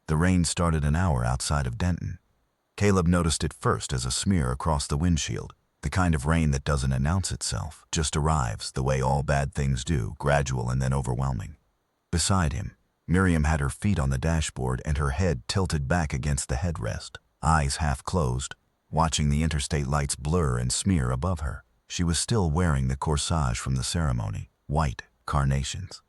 The rain started an hour outside of Denton. Caleb noticed it first as a smear across the windshield, the kind of rain that doesn't announce itself, just arrives, the way all bad things do, gradual and then overwhelming. Beside him, Miriam had her feet on the dashboard and her head tilted back against the headrest, eyes half closed, watching the interstate lights blur and smear above her. She was still wearing the corsage from the ceremony, white carnations,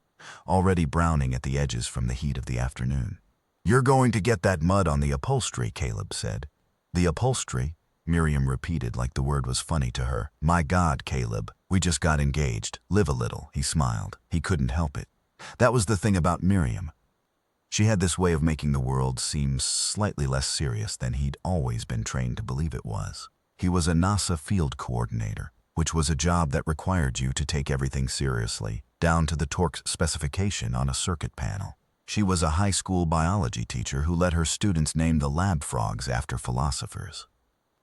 already browning at the edges from the heat of the afternoon. "You're going to get that mud on the upholstery," Caleb said. "The upholstery?" Miriam repeated like the word was funny to her. "My God, Caleb, we just got engaged. Live a little," he smiled. He couldn't help it. That was the thing about Miriam. She had this way of making the world seem slightly less serious than he'd always been trained to believe it was. He was a NASA field coordinator, which was a job that required you to take everything seriously, down to the torque specification on a circuit panel. She was a high school biology teacher who let her students name the lab frogs after philosophers.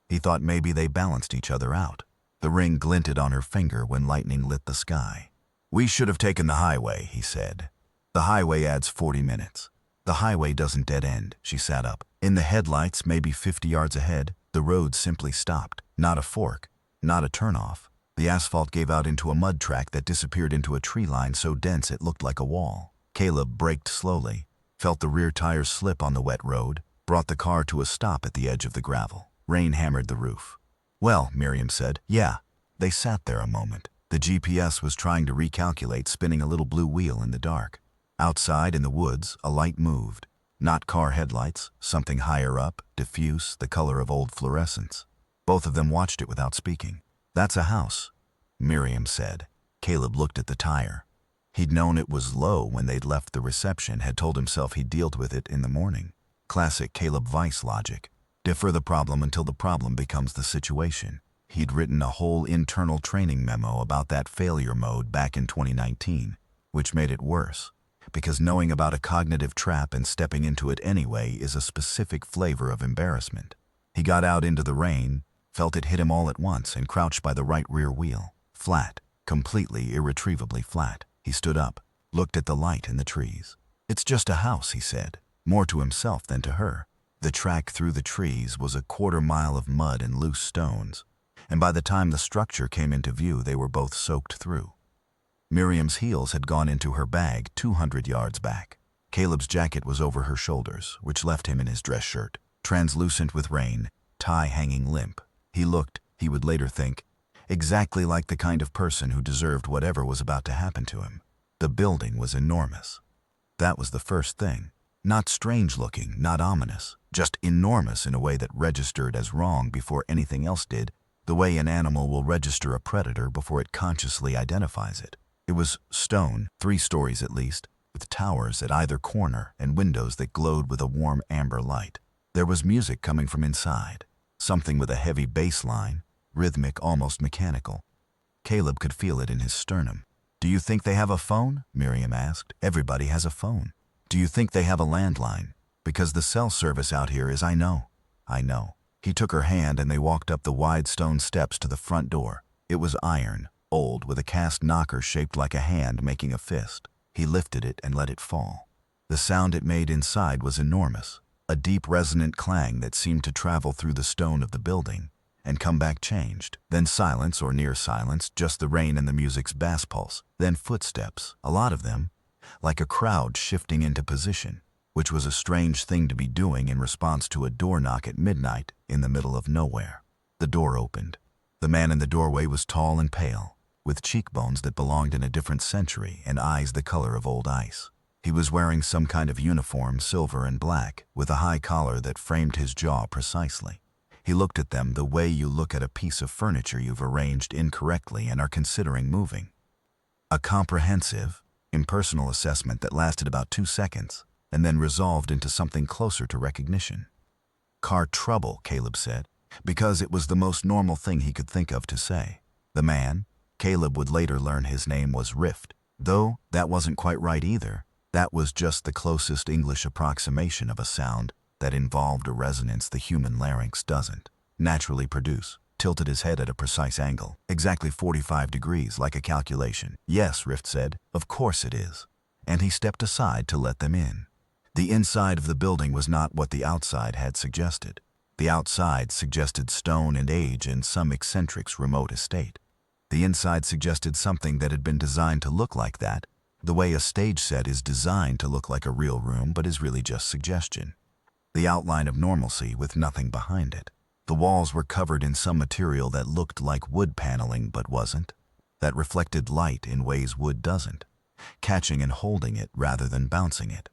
He thought maybe they balanced each other out. The ring glinted on her finger when lightning lit the sky. "We should have taken the highway," he said. "The highway adds 40 minutes. The highway doesn't dead end." She sat up. In the headlights, maybe 50 yards ahead, the road simply stopped. Not a fork, not a turnoff. The asphalt gave out into a mud track that disappeared into a tree line so dense it looked like a wall. Caleb braked slowly, felt the rear tires slip on the wet road, brought the car to a stop at the edge of the gravel. Rain hammered the roof. "Well," Miriam said. "Yeah." They sat there a moment. The GPS was trying to recalculate, spinning a little blue wheel in the dark. Outside in the woods, a light moved. Not car headlights, something higher up, diffuse, the color of old fluorescence. Both of them watched it without speaking. "That's a house," Miriam said. Caleb looked at the tire. He'd known it was low when they'd left the reception, had told himself he'd dealt with it in the morning. Classic Caleb Weiss logic. Defer the problem until the problem becomes the situation. He'd written a whole internal training memo about that failure mode back in 2019, which made it worse, because knowing about a cognitive trap and stepping into it anyway is a specific flavor of embarrassment. He got out into the rain, felt it hit him all at once, and crouched by the right rear wheel. Flat, completely, irretrievably flat. He stood up, looked at the light and the trees. "It's just a house," he said, more to himself than to her. The track through the trees was a quarter-mile of mud and loose stones, and by the time the structure came into view, they were both soaked through. Miriam's heels had gone into her bag 200 yards back. Caleb's jacket was over her shoulders, which left him in his dress shirt, translucent with rain, tie hanging limp. He looked, he would later think, exactly like the kind of person who deserved whatever was about to happen to him. The building was enormous. That was the first thing. Not strange-looking, not ominous, just enormous in a way that registered as wrong before anything else did, the way an animal will register a predator before it consciously identifies it. It was stone, 3 stories at least, with towers at either corner and windows that glowed with a warm amber light. There was music coming from inside, something with a heavy bass line, rhythmic, almost mechanical. Caleb could feel it in his sternum. "Do you think they have a phone?" Miriam asked. "Everybody has a phone. Do you think they have a landline? Because the cell service out here is, I know." He took her hand and they walked up the wide stone steps to the front door. It was iron, old, with a cast knocker shaped like a hand making a fist. He lifted it and let it fall. The sound it made inside was enormous, a deep resonant clang that seemed to travel through the stone of the building and come back changed. Then silence or near silence, just the rain and the music's bass pulse. Then footsteps, a lot of them, like a crowd shifting into position, which was a strange thing to be doing in response to a door knock at midnight in the middle of nowhere. The door opened. The man in the doorway was tall and pale, with cheekbones that belonged in a different century and eyes the color of old ice. He was wearing some kind of uniform, silver and black, with a high collar that framed his jaw precisely. He looked at them the way you look at a piece of furniture you've arranged incorrectly and are considering moving. A comprehensive, impersonal assessment that lasted about 2 seconds and then resolved into something closer to recognition. "Car trouble," Caleb said, because it was the most normal thing he could think of to say. The man, Caleb would later learn his name was Rift, though that wasn't quite right either. That was just the closest English approximation of a sound that involved a resonance the human larynx doesn't naturally produce. Tilted his head at a precise angle, exactly 45 degrees, like a calculation. "Yes," Rift said, "of course it is." And he stepped aside to let them in. The inside of the building was not what the outside had suggested. The outside suggested stone and age in some eccentric's remote estate. The inside suggested something that had been designed to look like that, the way a stage set is designed to look like a real room but is really just suggestion. The outline of normalcy with nothing behind it. The walls were covered in some material that looked like wood paneling but wasn't, that reflected light in ways wood doesn't, catching and holding it rather than bouncing it,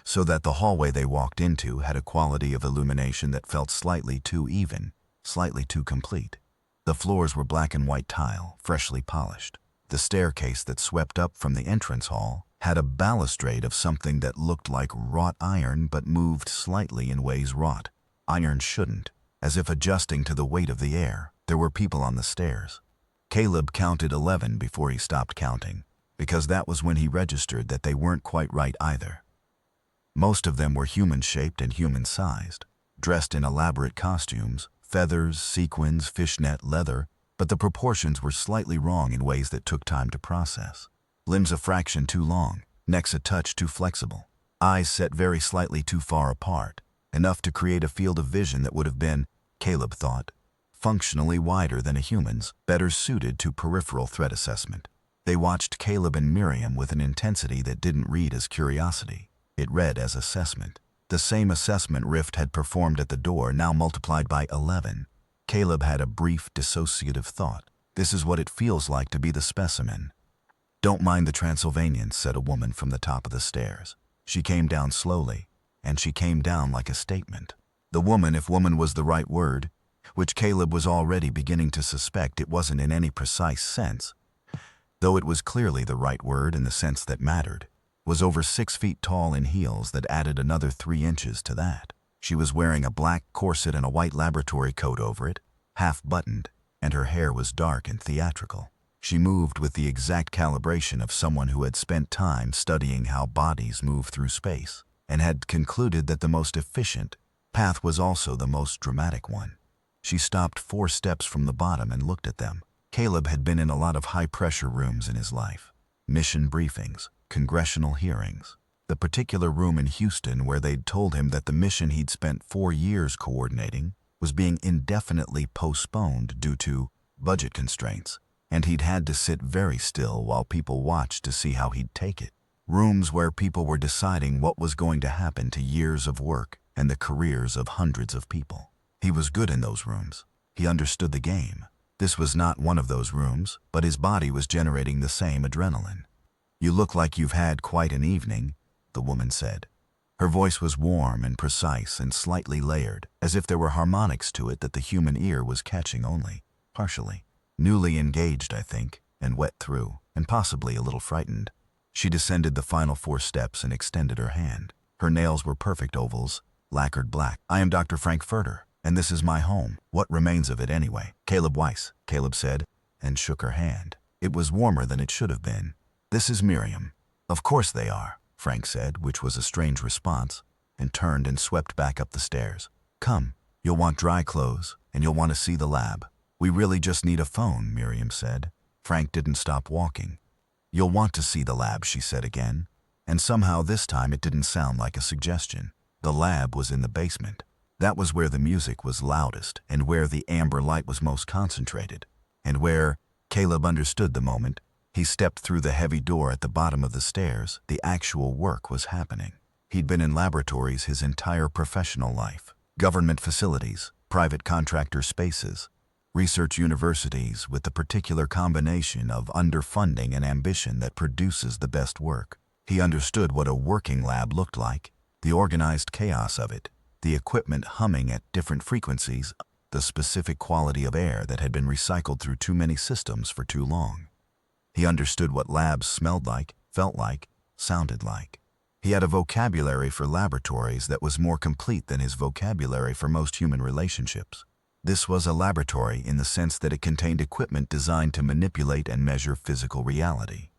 so that the hallway they walked into had a quality of illumination that felt slightly too even, slightly too complete. The floors were black and white tile, freshly polished. The staircase that swept up from the entrance hall had a balustrade of something that looked like wrought iron but moved slightly in ways wrought iron shouldn't, as if adjusting to the weight of the air. There were people on the stairs. Caleb counted 11 before he stopped counting, because that was when he registered that they weren't quite right either. Most of them were human-shaped and human-sized, dressed in elaborate costumes, feathers, sequins, fishnet, leather, but the proportions were slightly wrong in ways that took time to process. Limbs a fraction too long, necks a touch too flexible, eyes set very slightly too far apart, enough to create a field of vision that would have been, Caleb thought, functionally wider than a human's, better suited to peripheral threat assessment. They watched Caleb and Miriam with an intensity that didn't read as curiosity. It read as assessment. The same assessment Rift had performed at the door, now multiplied by 11. Caleb had a brief, dissociative thought. This is what it feels like to be the specimen. "Don't mind the Transylvanians," said a woman from the top of the stairs. She came down slowly, and she came down like a statement. The woman, if woman was the right word, which Caleb was already beginning to suspect it wasn't in any precise sense, though it was clearly the right word in the sense that mattered, was over 6 feet tall in heels that added another 3 inches to that. She was wearing a black corset and a white laboratory coat over it, half-buttoned, and her hair was dark and theatrical. She moved with the exact calibration of someone who had spent time studying how bodies move through space, and had concluded that the most efficient path was also the most dramatic one. She stopped 4 steps from the bottom and looked at them. Caleb had been in a lot of high-pressure rooms in his life. Mission briefings, congressional hearings. The particular room in Houston where they'd told him that the mission he'd spent 4 years coordinating was being indefinitely postponed due to budget constraints, and he'd had to sit very still while people watched to see how he'd take it. Rooms where people were deciding what was going to happen to years of work and the careers of hundreds of people. He was good in those rooms. He understood the game. This was not one of those rooms, but his body was generating the same adrenaline. "You look like you've had quite an evening," the woman said. Her voice was warm and precise and slightly layered, as if there were harmonics to it that the human ear was catching only partially. "Newly engaged, I think, and wet through, and possibly a little frightened." She descended the final 4 steps and extended her hand. Her nails were perfect ovals, lacquered black. "I am Dr. Frank Furter, and this is my home. What remains of it anyway?" "Caleb Weiss," Caleb said, and shook her hand. It was warmer than it should have been. "This is Miriam." "Of course they are," Frank said, which was a strange response, and turned and swept back up the stairs. "Come, you'll want dry clothes, and you'll want to see the lab." "We really just need a phone," Miriam said. Frank didn't stop walking. "You'll want to see the lab," she said again, and somehow this time it didn't sound like a suggestion. The lab was in the basement. That was where the music was loudest, and where the amber light was most concentrated, and where, Caleb understood the moment, he stepped through the heavy door at the bottom of the stairs, the actual work was happening. He'd been in laboratories his entire professional life, government facilities, private contractor spaces, research universities with the particular combination of underfunding and ambition that produces the best work. He understood what a working lab looked like, the organized chaos of it, the equipment humming at different frequencies, the specific quality of air that had been recycled through too many systems for too long. He understood what labs smelled like, felt like, sounded like. He had a vocabulary for laboratories that was more complete than his vocabulary for most human relationships. This was a laboratory in the sense that it contained equipment designed to manipulate and measure physical reality.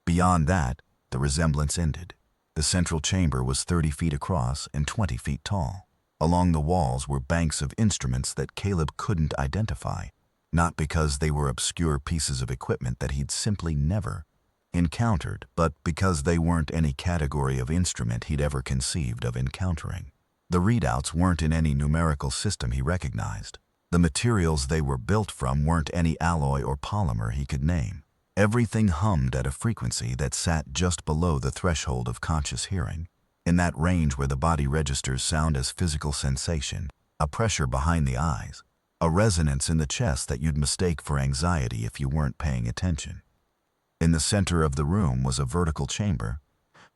Beyond that, the resemblance ended. The central chamber was 30 feet across and 20 feet tall. Along the walls were banks of instruments that Caleb couldn't identify, not because they were obscure pieces of equipment that he'd simply never encountered, but because they weren't any category of instrument he'd ever conceived of encountering. The readouts weren't in any numerical system he recognized. The materials they were built from weren't any alloy or polymer he could name. Everything hummed at a frequency that sat just below the threshold of conscious hearing, in that range where the body registers sound as physical sensation, a pressure behind the eyes, a resonance in the chest that you'd mistake for anxiety if you weren't paying attention. In the center of the room was a vertical chamber,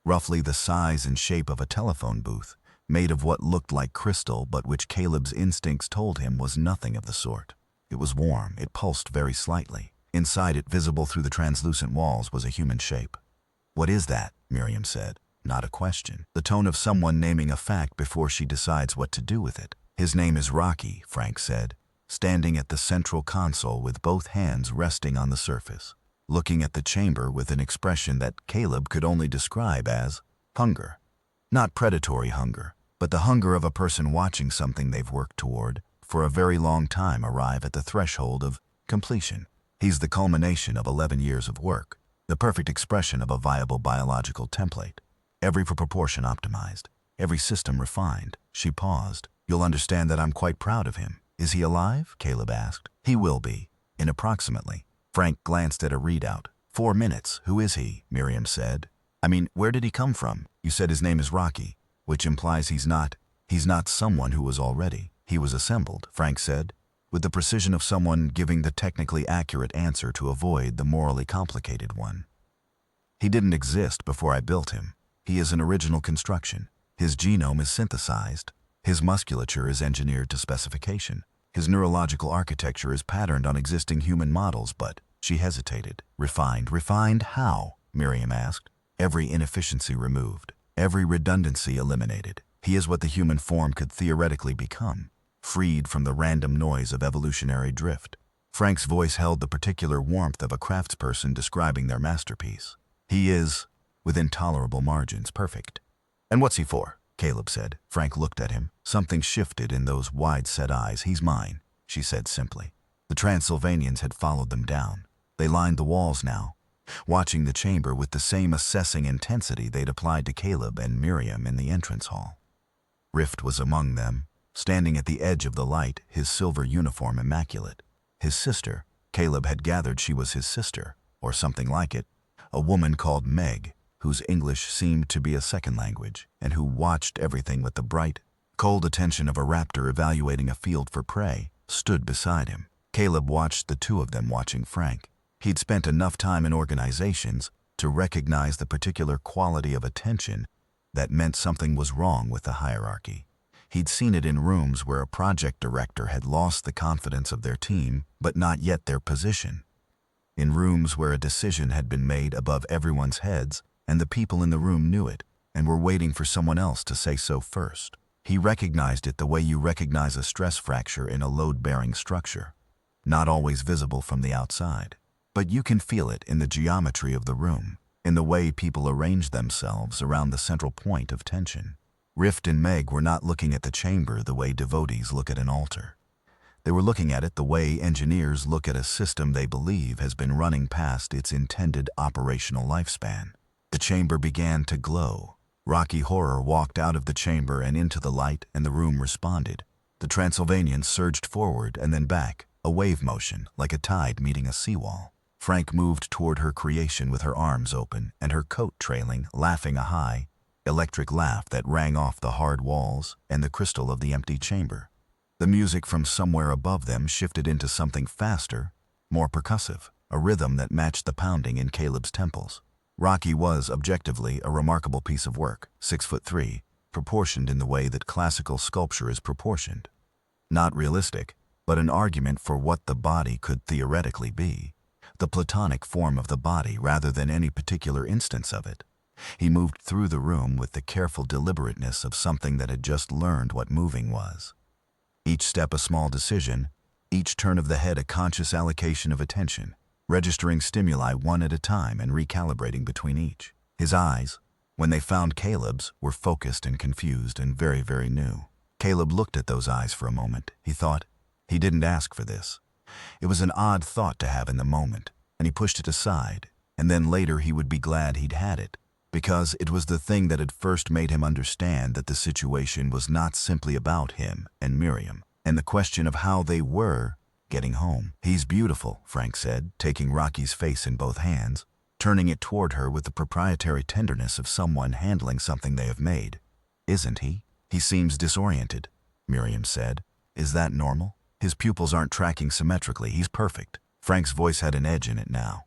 roughly the size and shape of a telephone booth, made of what looked like crystal but which Caleb's instincts told him was nothing of the sort. It was warm, it pulsed very slightly. Inside it, visible through the translucent walls, was a human shape. "What is that?" Miriam said. Not a question. The tone of someone naming a fact before she decides what to do with it. "His name is Rocky," Frank said, standing at the central console with both hands resting on the surface, looking at the chamber with an expression that Caleb could only describe as hunger. Not predatory hunger, but the hunger of a person watching something they've worked toward for a very long time arrive at the threshold of completion. He's the culmination of 11 years of work, the perfect expression of a viable biological template. Every proportion optimized, every system refined. She paused. "You'll understand that I'm quite proud of him." "Is he alive?" Caleb asked. "He will be, in approximately." Frank glanced at a readout. 4 minutes. "Who is he?" Miriam said. "I mean, where did he come from? You said his name is Rocky, which implies he's not someone who was already." "He was assembled," Frank said, with the precision of someone giving the technically accurate answer to avoid the morally complicated one. "He didn't exist before I built him. He is an original construction. His genome is synthesized. His musculature is engineered to specification. His neurological architecture is patterned on existing human models, but..." She hesitated. "Refined? Refined how?" Miriam asked. "Every inefficiency removed. Every redundancy eliminated. He is what the human form could theoretically become, freed from the random noise of evolutionary drift." Frank's voice held the particular warmth of a craftsperson describing their masterpiece. "He is, within tolerable margins, perfect." "And what's he for?" Caleb said. Frank looked at him. Something shifted in those wide-set eyes. "He's mine," she said simply. The Transylvanians had followed them down. They lined the walls now, watching the chamber with the same assessing intensity they'd applied to Caleb and Miriam in the entrance hall. Rift was among them, standing at the edge of the light, his silver uniform immaculate. His sister, Caleb had gathered she was his sister, or something like it, a woman called Meg, whose English seemed to be a second language, and who watched everything with the bright, cold attention of a raptor evaluating a field for prey, stood beside him. Caleb watched the two of them watching Frank. He'd spent enough time in organizations to recognize the particular quality of attention that meant something was wrong with the hierarchy. He'd seen it in rooms where a project director had lost the confidence of their team, but not yet their position. In rooms where a decision had been made above everyone's heads, and the people in the room knew it, and were waiting for someone else to say so first. He recognized it the way you recognize a stress fracture in a load-bearing structure. Not always visible from the outside, but you can feel it in the geometry of the room, in the way people arrange themselves around the central point of tension. Rift and Meg were not looking at the chamber the way devotees look at an altar. They were looking at it the way engineers look at a system they believe has been running past its intended operational lifespan. The chamber began to glow. Rocky Horror walked out of the chamber and into the light, and the room responded. The Transylvanians surged forward and then back, a wave motion, like a tide meeting a seawall. Frank moved toward her creation with her arms open and her coat trailing, laughing a high, electric laugh that rang off the hard walls and the crystal of the empty chamber. The music from somewhere above them shifted into something faster, more percussive, a rhythm that matched the pounding in Caleb's temples. Rocky was, objectively, a remarkable piece of work, 6'3", proportioned in the way that classical sculpture is proportioned. Not realistic, but an argument for what the body could theoretically be, the platonic form of the body rather than any particular instance of it. He moved through the room with the careful deliberateness of something that had just learned what moving was. Each step a small decision, each turn of the head a conscious allocation of attention, registering stimuli one at a time and recalibrating between each. His eyes, when they found Caleb's, were focused and confused and very, very new. Caleb looked at those eyes for a moment. He thought, he didn't ask for this. It was an odd thought to have in the moment, and he pushed it aside. And then later he would be glad he'd had it, because it was the thing that had first made him understand that the situation was not simply about him and Miriam, and the question of how they were getting home. "He's beautiful," Frank said, taking Rocky's face in both hands, turning it toward her with the proprietary tenderness of someone handling something they have made. "Isn't he?" "He seems disoriented," Miriam said. "Is that normal?" "His pupils aren't tracking symmetrically. He's perfect." Frank's voice had an edge in it now.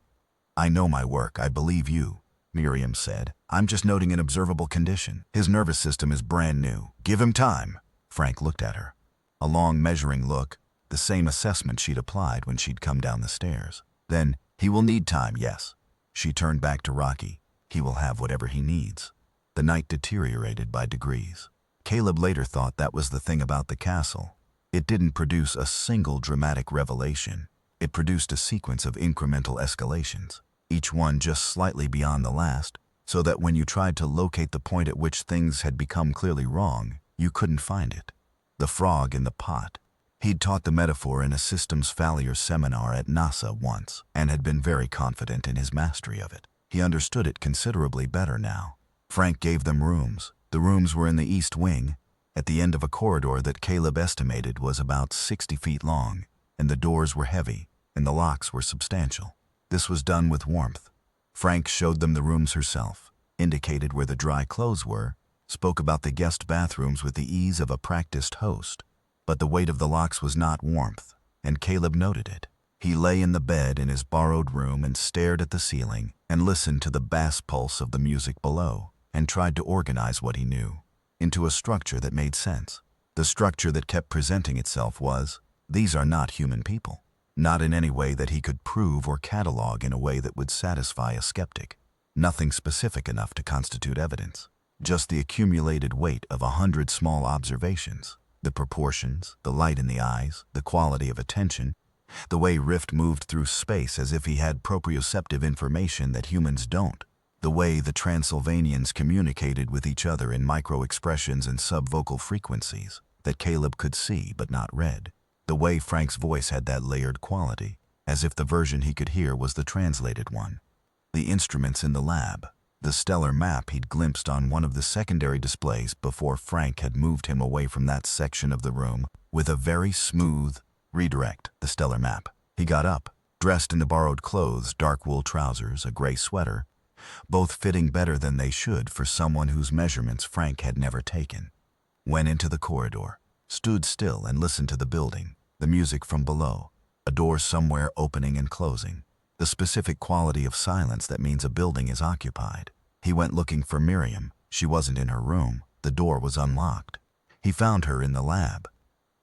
"I know my work. I believe you," Miriam said. "I'm just noting an observable condition. His nervous system is brand new. Give him time." Frank looked at her. A long measuring look, the same assessment she'd applied when she'd come down the stairs. "Then, he will need time, yes." She turned back to Rocky. "He will have whatever he needs." The night deteriorated by degrees. Caleb later thought that was the thing about the castle. It didn't produce a single dramatic revelation. It produced a sequence of incremental escalations, each one just slightly beyond the last, so that when you tried to locate the point at which things had become clearly wrong, you couldn't find it. The frog in the pot. He'd taught the metaphor in a systems failure seminar at NASA once, and had been very confident in his mastery of it. He understood it considerably better now. Frank gave them rooms. The rooms were in the east wing, at the end of a corridor that Caleb estimated was about 60 feet long, and the doors were heavy, and the locks were substantial. This was done with warmth. Frank showed them the rooms herself, indicated where the dry clothes were, spoke about the guest bathrooms with the ease of a practiced host. But the weight of the locks was not warmth, and Caleb noted it. He lay in the bed in his borrowed room and stared at the ceiling and listened to the bass pulse of the music below and tried to organize what he knew into a structure that made sense. The structure that kept presenting itself was, these are not human people. Not in any way that he could prove or catalog in a way that would satisfy a skeptic. Nothing specific enough to constitute evidence. Just the accumulated weight of 100 small observations. The proportions, the light in the eyes, the quality of attention, the way Rift moved through space as if he had proprioceptive information that humans don't, the way the Transylvanians communicated with each other in micro-expressions and subvocal frequencies that Caleb could see but not read, the way Frank's voice had that layered quality, as if the version he could hear was the translated one, the instruments in the lab, the stellar map he'd glimpsed on one of the secondary displays before Frank had moved him away from that section of the room with a very smooth redirect, the stellar map. He got up, dressed in the borrowed clothes, dark wool trousers, a gray sweater, both fitting better than they should for someone whose measurements Frank had never taken. Went into the corridor, stood still and listened to the building, the music from below, a door somewhere opening and closing. The specific quality of silence that means a building is occupied. He went looking for Miriam. She wasn't in her room. The door was unlocked. He found her in the lab.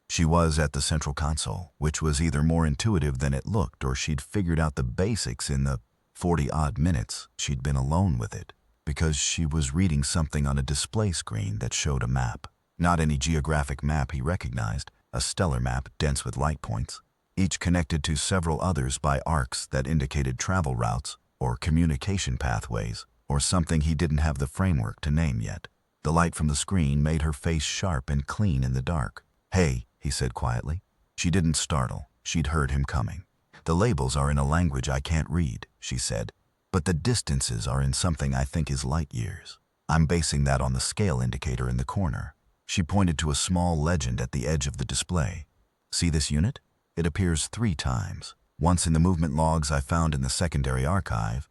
She was at the central console, which was either more intuitive than it looked or she'd figured out the basics in the 40-odd minutes she'd been alone with it, because she was reading something on a display screen that showed a map. Not any geographic map he recognized, a stellar map dense with light points, each connected to several others by arcs that indicated travel routes or communication pathways or something he didn't have the framework to name yet. The light from the screen made her face sharp and clean in the dark. "Hey," he said quietly. She didn't startle. She'd heard him coming. "The labels are in a language I can't read," she said, "but the distances are in something I think is light years. I'm basing that on the scale indicator in the corner." She pointed to a small legend at the edge of the display. "See this unit? It appears 3 times. Once in the movement logs I found in the secondary archive,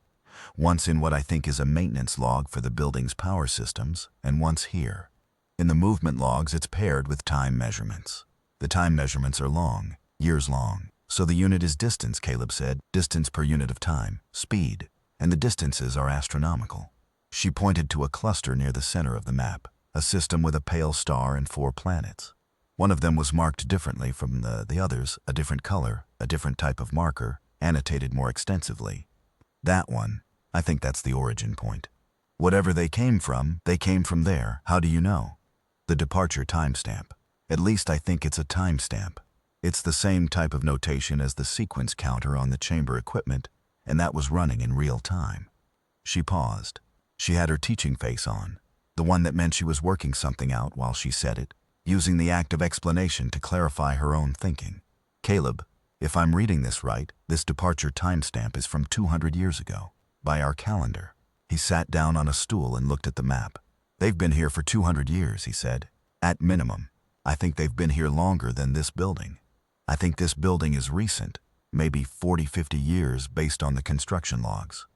once in what I think is a maintenance log for the building's power systems, and once here. In the movement logs it's paired with time measurements. The time measurements are long, years long. So the unit is distance," Caleb said, "distance per unit of time, speed, and the distances are astronomical." She pointed to a cluster near the center of the map, a system with a pale star and 4 planets. One of them was marked differently from the others, a different color, a different type of marker, annotated more extensively. "That one, I think that's the origin point. Whatever they came from there. How do you know?" "The departure timestamp. At least I think it's a timestamp. It's the same type of notation as the sequence counter on the chamber equipment, and that was running in real time." She paused. She had her teaching face on, the one that meant she was working something out while she said it, using the act of explanation to clarify her own thinking. "Caleb, if I'm reading this right, this departure timestamp is from 200 years ago. by our calendar. He sat down on a stool and looked at the map. They've been here for 200 years, he said. At minimum. I think they've been here longer than this building. I think this building is recent, maybe 40, 50 years based on the construction logs.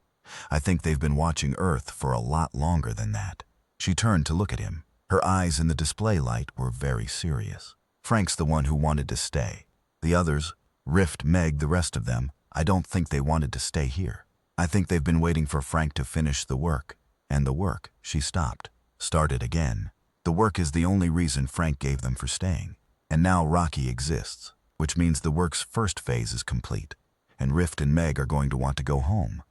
I think they've been watching Earth for a lot longer than that. She turned to look at him. Her eyes in the display light were very serious. Frank's the one who wanted to stay. The others, Rift, Meg, the rest of them, I don't think they wanted to stay here. I think they've been waiting for Frank to finish the work. And the work, she stopped. Started again. The work is the only reason Frank gave them for staying. And now Rocky exists, which means the work's first phase is complete. And Rift and Meg are going to want to go home.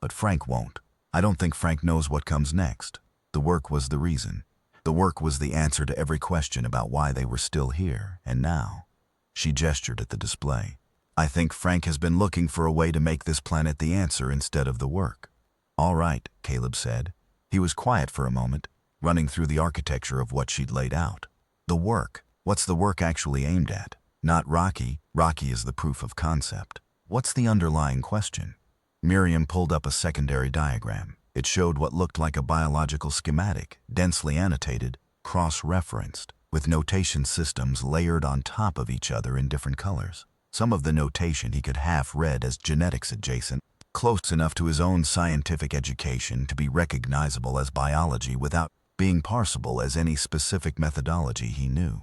But Frank won't. I don't think Frank knows what comes next. The work was the reason. The work was the answer to every question about why they were still here, and now. She gestured at the display. I think Frank has been looking for a way to make this planet the answer instead of the work. All right, Caleb said. He was quiet for a moment, running through the architecture of what she'd laid out. The work. What's the work actually aimed at? Not Rocky. Rocky is the proof of concept. What's the underlying question? Miriam pulled up a secondary diagram. It showed what looked like a biological schematic, densely annotated, cross-referenced, with notation systems layered on top of each other in different colors. Some of the notation he could half read as genetics adjacent, close enough to his own scientific education to be recognizable as biology without being parsable as any specific methodology he knew.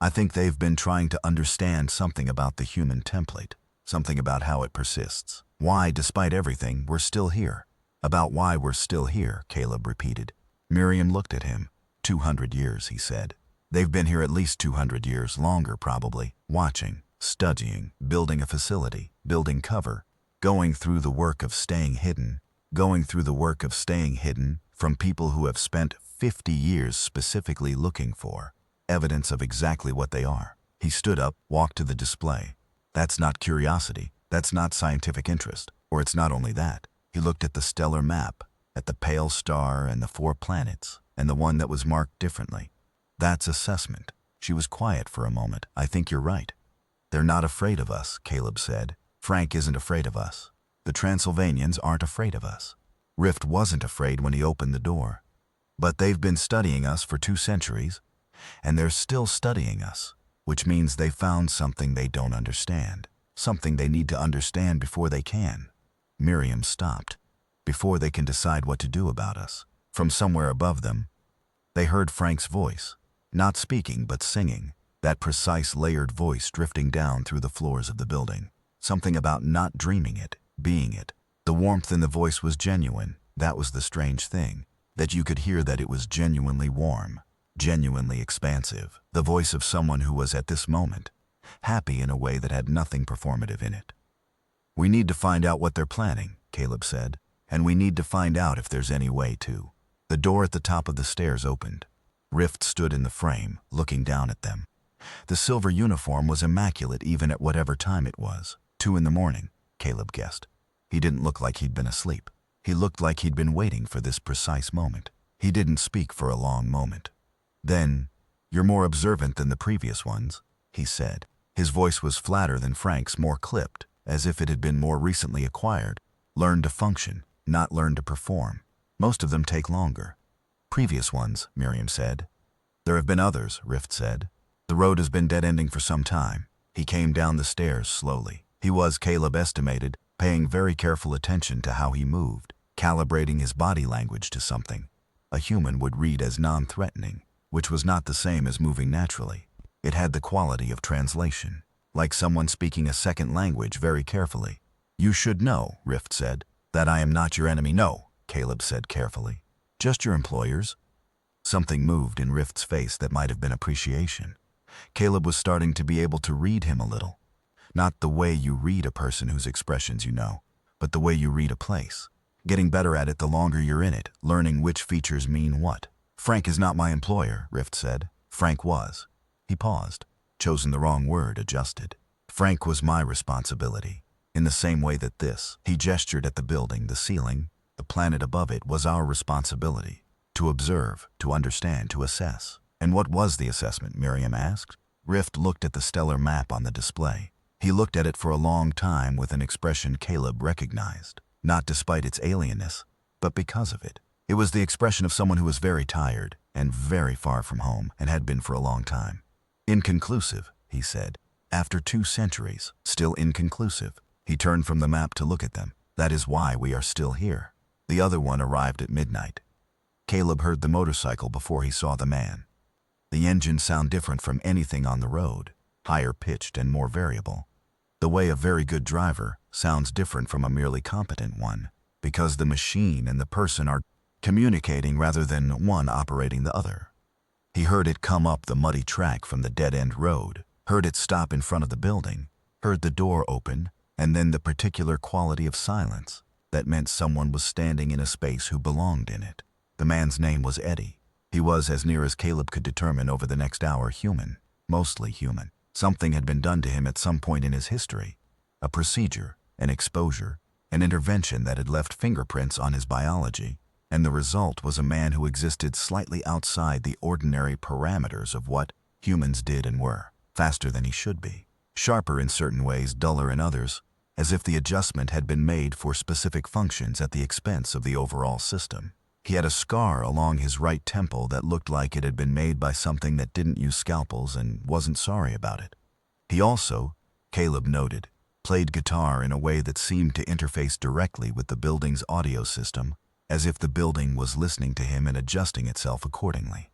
I think they've been trying to understand something about the human template, something about how it persists. Why, despite everything, we're still here. About why we're still here, Caleb repeated. Miriam looked at him. 200 years, he said. They've been here at least 200 years, longer probably, watching, studying, building a facility, building cover, going through the work of staying hidden, from people who have spent 50 years specifically looking for evidence of exactly what they are. He stood up, walked to the display. That's not curiosity. That's not scientific interest. Or it's not only that. He looked at the stellar map, at the pale star and the 4 planets, and the one that was marked differently. That's assessment. She was quiet for a moment. I think you're right. They're not afraid of us, Caleb said. Frank isn't afraid of us. The Transylvanians aren't afraid of us. Rift wasn't afraid when he opened the door. But they've been studying us for 2 centuries, and they're still studying us, which means they found something they don't understand, something they need to understand before they can. Miriam stopped. Before they can decide what to do about us. From somewhere above them, they heard Frank's voice, not speaking but singing, that precise layered voice drifting down through the floors of the building. Something about not dreaming it, being it. The warmth in the voice was genuine. That was the strange thing, that you could hear that it was genuinely warm, genuinely expansive. The voice of someone who was at this moment happy in a way that had nothing performative in it. We need to find out what they're planning, Caleb said, and we need to find out if there's any way to. The door at the top of the stairs opened. Rift stood in the frame, looking down at them. The silver uniform was immaculate even at whatever time it was. 2 in the morning, Caleb guessed. He didn't look like he'd been asleep. He looked like he'd been waiting for this precise moment. He didn't speak for a long moment. Then, you're more observant than the previous ones, he said. His voice was flatter than Frank's, more clipped, as if it had been more recently acquired. Learn to function, not learn to perform. Most of them take longer. Previous ones, Miriam said. There have been others, Rift said. The road has been dead-ending for some time. He came down the stairs slowly. He was, Caleb estimated, paying very careful attention to how he moved, calibrating his body language to something a human would read as non-threatening, which was not the same as moving naturally. It had the quality of translation, like someone speaking a second language very carefully. You should know, Rift said, that I am not your enemy. No, Caleb said carefully. Just your employers. Something moved in Rift's face that might have been appreciation. Caleb was starting to be able to read him a little. Not the way you read a person whose expressions you know, but the way you read a place. Getting better at it the longer you're in it, learning which features mean what. Frank is not my employer, Rift said. Frank was. He paused, chosen the wrong word, adjusted. Frank was my responsibility. In the same way that this, he gestured at the building, the ceiling, the planet above it, was our responsibility. To observe, to understand, to assess. And what was the assessment, Miriam asked? Rift looked at the stellar map on the display. He looked at it for a long time with an expression Caleb recognized. not despite its alienness, but because of it. It was the expression of someone who was very tired and very far from home and had been for a long time. Inconclusive, he said. After 2 centuries, still inconclusive. He turned from the map to look at them. That is why we are still here. The other one arrived at midnight. Caleb heard the motorcycle before he saw the man. The engine sounded different from anything on the road, higher pitched and more variable. The way a very good driver sounds different from a merely competent one, because the machine and the person are communicating rather than one operating the other. He heard it come up the muddy track from the dead-end road, heard it stop in front of the building, heard the door open, and then the particular quality of silence that meant someone was standing in a space who belonged in it. The man's name was Eddie. He was, as near as Caleb could determine over the next hour, human, mostly human. Something had been done to him at some point in his history, a procedure, an exposure, an intervention that had left fingerprints on his biology, and the result was a man who existed slightly outside the ordinary parameters of what humans did and were, faster than he should be, sharper in certain ways, duller in others, as if the adjustment had been made for specific functions at the expense of the overall system. He had a scar along his right temple that looked like it had been made by something that didn't use scalpels and wasn't sorry about it. He also, Caleb noted, played guitar in a way that seemed to interface directly with the building's audio system, as if the building was listening to him and adjusting itself accordingly.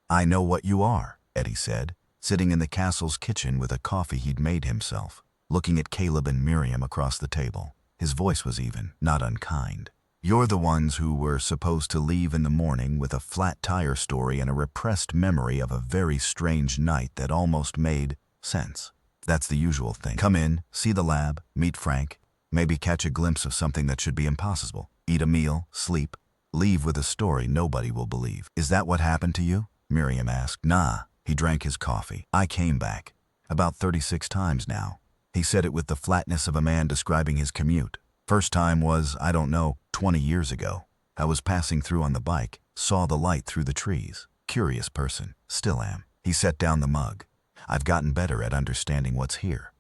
"I know what you are," Eddie said, sitting in the castle's kitchen with a coffee he'd made himself, looking at Caleb and Miriam across the table. His voice was even, not unkind. "You're the ones who were supposed to leave in the morning with a flat tire story and a repressed memory of a very strange night that almost made sense. That's the usual thing. Come in, see the lab, meet Frank, maybe catch a glimpse of something that should be impossible. Eat a meal, sleep, leave with a story nobody will believe. Is that what happened to you?" Miriam asked. "Nah." He drank his coffee. "I came back. About 36 times now." He said it with the flatness of a man describing his commute. "First time was, I don't know, 20 years ago. I was passing through on the bike, saw the light through the trees. Curious person. Still am." He set down the mug. "I've gotten better at understanding what's here.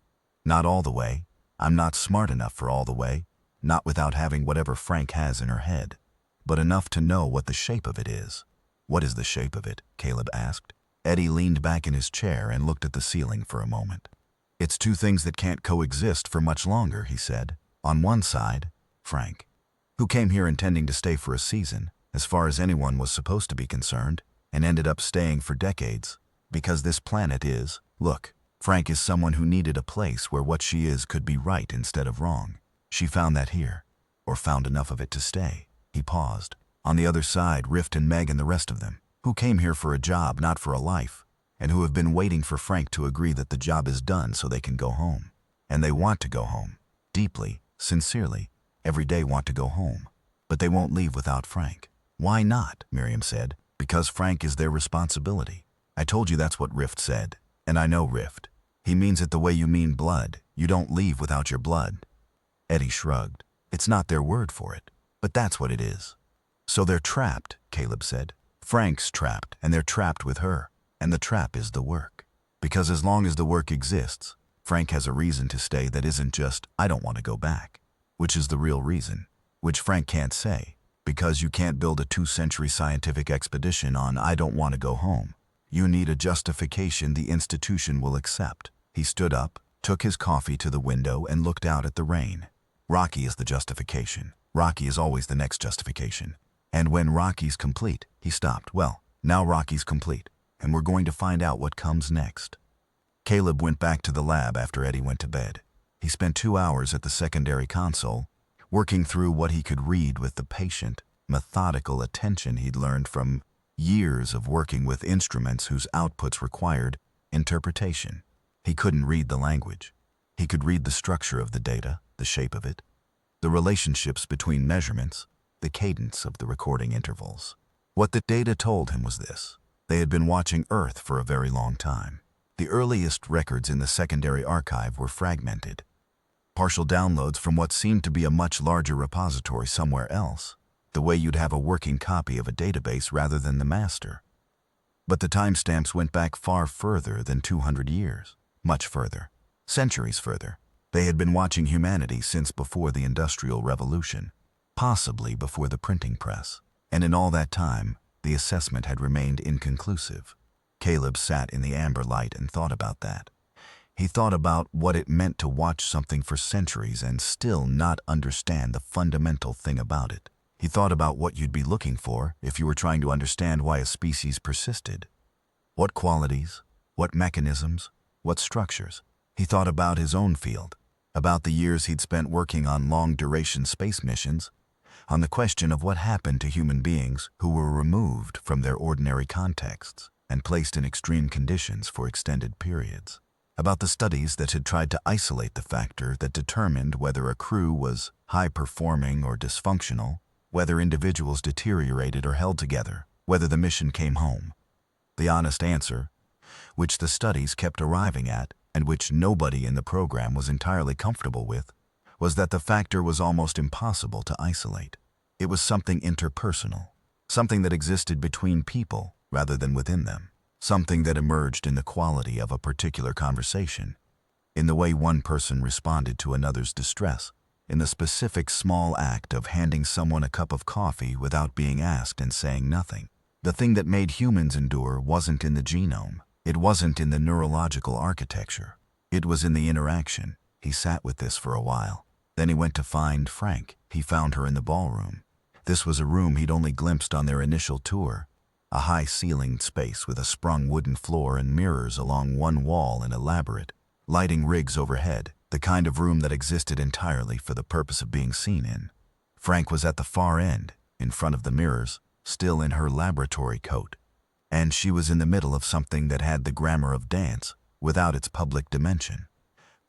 Not all the way. I'm not smart enough for all the way, not without having whatever Frank has in her head, but enough to know what the shape of it is." "What is the shape of it?" Caleb asked. Eddie leaned back in his chair and looked at the ceiling for a moment. "It's 2 things that can't coexist for much longer," he said. "On one side, Frank, who came here intending to stay for a season, as far as anyone was supposed to be concerned, and ended up staying for decades, because this planet is, look, Frank is someone who needed a place where what she is could be right instead of wrong. She found that here, or found enough of it to stay." He paused. "On the other side, Rift and Meg and the rest of them, who came here for a job, not for a life, and who have been waiting for Frank to agree that the job is done so they can go home. And they want to go home. Deeply, sincerely, every day want to go home. But they won't leave without Frank." "Why not?" Miriam said. "Because Frank is their responsibility. I told you that's what Rift said. And I know Rift. He means it the way you mean blood. You don't leave without your blood." Eddie shrugged. "It's not their word for it, but that's what it is." "So they're trapped," Caleb said. "Frank's trapped, and they're trapped with her. And the trap is the work. Because as long as the work exists, Frank has a reason to stay that isn't just, 'I don't want to go back,' which is the real reason, which Frank can't say, because you can't build a 2-century scientific expedition on 'I don't want to go home.' You need a justification the institution will accept." He stood up, took his coffee to the window, and looked out at the rain. "Rocky is the justification. Rocky is always the next justification. And when Rocky's complete," he stopped. "Well, now Rocky's complete, and we're going to find out what comes next." Caleb went back to the lab after Eddie went to bed. He spent 2 hours at the secondary console, working through what he could read with the patient, methodical attention he'd learned from years of working with instruments whose outputs required interpretation. He couldn't read the language. He could read the structure of the data, the shape of it, the relationships between measurements, the cadence of the recording intervals. What the data told him was this: they had been watching Earth for a very long time. The earliest records in the secondary archive were fragmented, partial downloads from what seemed to be a much larger repository somewhere else, the way you'd have a working copy of a database rather than the master. But the timestamps went back far further than 200 years, much further, centuries further. They had been watching humanity since before the Industrial Revolution. possibly before the printing press. And in all that time, the assessment had remained inconclusive. Caleb sat in the amber light and thought about that. He thought about what it meant to watch something for centuries and still not understand the fundamental thing about it. He thought about what you'd be looking for if you were trying to understand why a species persisted. What qualities, what mechanisms, what structures. He thought about his own field, about the years he'd spent working on long-duration space missions, on the question of what happened to human beings who were removed from their ordinary contexts and placed in extreme conditions for extended periods, about the studies that had tried to isolate the factor that determined whether a crew was high-performing or dysfunctional, whether individuals deteriorated or held together, whether the mission came home. The honest answer, which the studies kept arriving at and which nobody in the program was entirely comfortable with, was that the factor was almost impossible to isolate. It was something interpersonal, something that existed between people rather than within them, something that emerged in the quality of a particular conversation, in the way one person responded to another's distress, in the specific small act of handing someone a cup of coffee without being asked and saying nothing. The thing that made humans endure wasn't in the genome. It wasn't in the neurological architecture. It was in the interaction. He sat with this for a while. Then he went to find Frank. He found her in the ballroom. This was a room he'd only glimpsed on their initial tour. A high-ceilinged space with a sprung wooden floor and mirrors along one wall and elaborate lighting rigs overhead, the kind of room that existed entirely for the purpose of being seen in. Frank was at the far end, in front of the mirrors, still in her laboratory coat. And she was in the middle of something that had the grammar of dance, without its public dimension,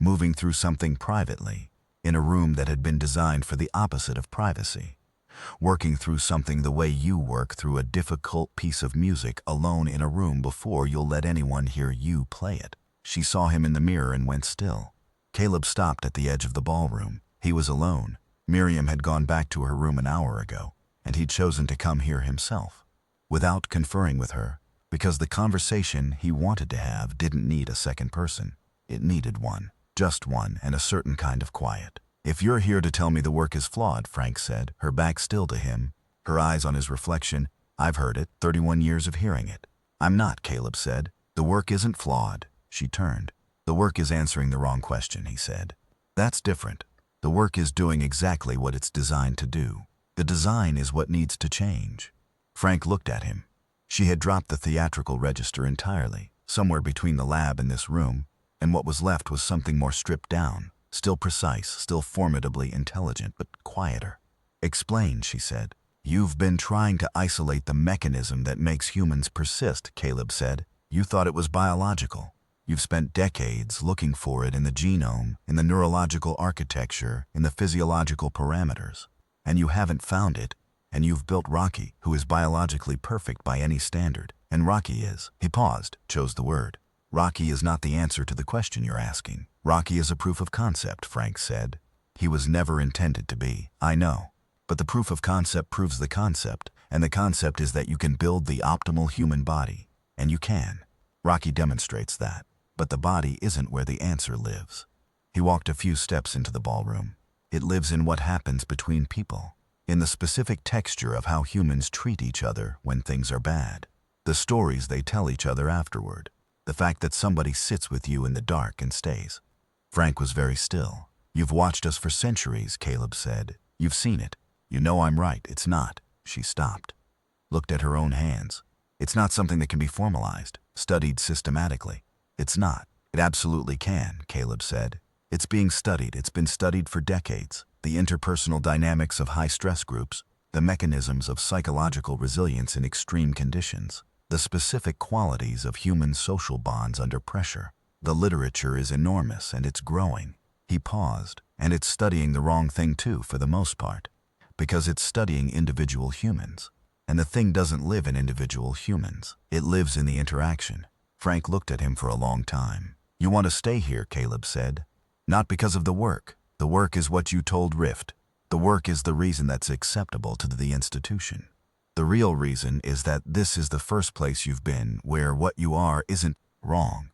moving through something privately, in a room that had been designed for the opposite of privacy, working through something the way you work through a difficult piece of music alone in a room before you'll let anyone hear you play it. She saw him in the mirror and went still. Caleb stopped at the edge of the ballroom. He was alone. Miriam had gone back to her room an hour ago, and he'd chosen to come here himself, without conferring with her, because the conversation he wanted to have didn't need a second person. It needed one, just one, and a certain kind of quiet. "If you're here to tell me the work is flawed," Frank said, her back still to him, her eyes on his reflection, "I've heard it, 31 years of hearing it." "I'm not," Caleb said. "The work isn't flawed." She turned. "The work is answering the wrong question," he said. "That's different. The work is doing exactly what it's designed to do. The design is what needs to change." Frank looked at him. She had dropped the theatrical register entirely, somewhere between the lab and this room, and what was left was something more stripped down, still precise, still formidably intelligent, but quieter. "Explain," she said. "You've been trying to isolate the mechanism that makes humans persist," Caleb said. "You thought it was biological. You've spent decades looking for it in the genome, in the neurological architecture, in the physiological parameters. And you haven't found it. And you've built Rocky, who is biologically perfect by any standard. And Rocky is." He paused, chose the word. "Rocky is not the answer to the question you're asking. Rocky is a proof of concept," Frank said. "He was never intended to be. I know. But the proof of concept proves the concept, and the concept is that you can build the optimal human body. And you can. Rocky demonstrates that. But the body isn't where the answer lives." He walked a few steps into the ballroom. "It lives in what happens between people, in the specific texture of how humans treat each other when things are bad, the stories they tell each other afterward, the fact that somebody sits with you in the dark and stays." Frank was very still. "You've watched us for centuries," Caleb said. "You've seen it. You know I'm right. It's not." She stopped, looked at her own hands. "It's not something that can be formalized, studied systematically." "It's not. It absolutely can," Caleb said. "It's being studied. It's been studied for decades. The interpersonal dynamics of high-stress groups, the mechanisms of psychological resilience in extreme conditions, the specific qualities of human social bonds under pressure. The literature is enormous and it's growing." He paused. "And it's studying the wrong thing too, for the most part, because it's studying individual humans. And the thing doesn't live in individual humans. It lives in the interaction." Frank looked at him for a long time. "You want to stay here," Caleb said. "Not because of the work. The work is what you told Rift. The work is the reason that's acceptable to the institution. The real reason is that this is the first place you've been where what you are isn't wrong."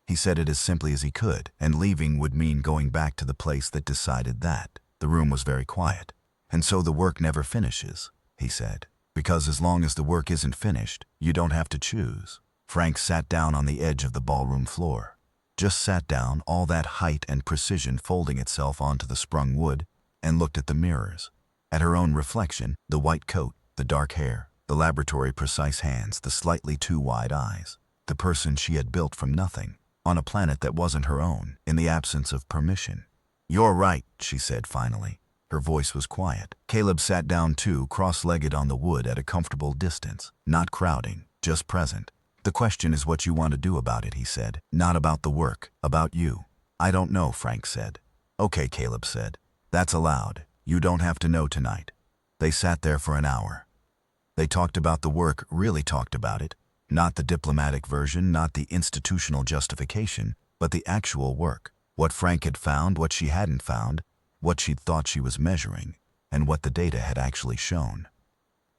He said it as simply as he could, and leaving would mean going back to the place that decided that. The room was very quiet. And so the work never finishes, he said. Because as long as the work isn't finished, you don't have to choose. Frank sat down on the edge of the ballroom floor. Just sat down, all that height and precision folding itself onto the sprung wood, and looked at the mirrors. At her own reflection, the white coat, the dark hair, the laboratory-precise hands, the slightly too wide eyes. The person she had built from nothing, on a planet that wasn't her own, in the absence of permission. "You're right," she said finally. Her voice was quiet. Caleb sat down too, cross-legged on the wood at a comfortable distance, not crowding, just present. "The question is what you want to do about it," he said. "Not about the work, about you." "I don't know," Frank said. "Okay," Caleb said. "That's allowed. You don't have to know tonight." They sat there for an hour. They talked about the work, really talked about it. Not the diplomatic version, not the institutional justification, but the actual work. What Frank had found, what she hadn't found, what she'd thought she was measuring, and what the data had actually shown.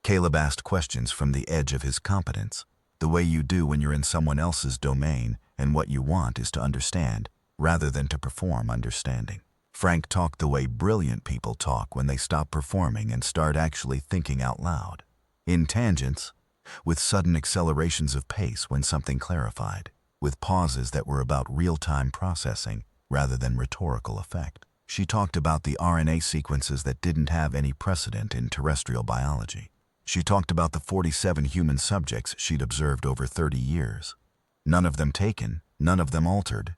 Caleb asked questions from the edge of his competence, the way you do when you're in someone else's domain and what you want is to understand, rather than to perform understanding. Frank talked the way brilliant people talk when they stop performing and start actually thinking out loud. In tangents, with sudden accelerations of pace when something clarified, with pauses that were about real-time processing rather than rhetorical effect. She talked about the RNA sequences that didn't have any precedent in terrestrial biology. She talked about the 47 human subjects she'd observed over 30 years. None of them taken, none of them altered.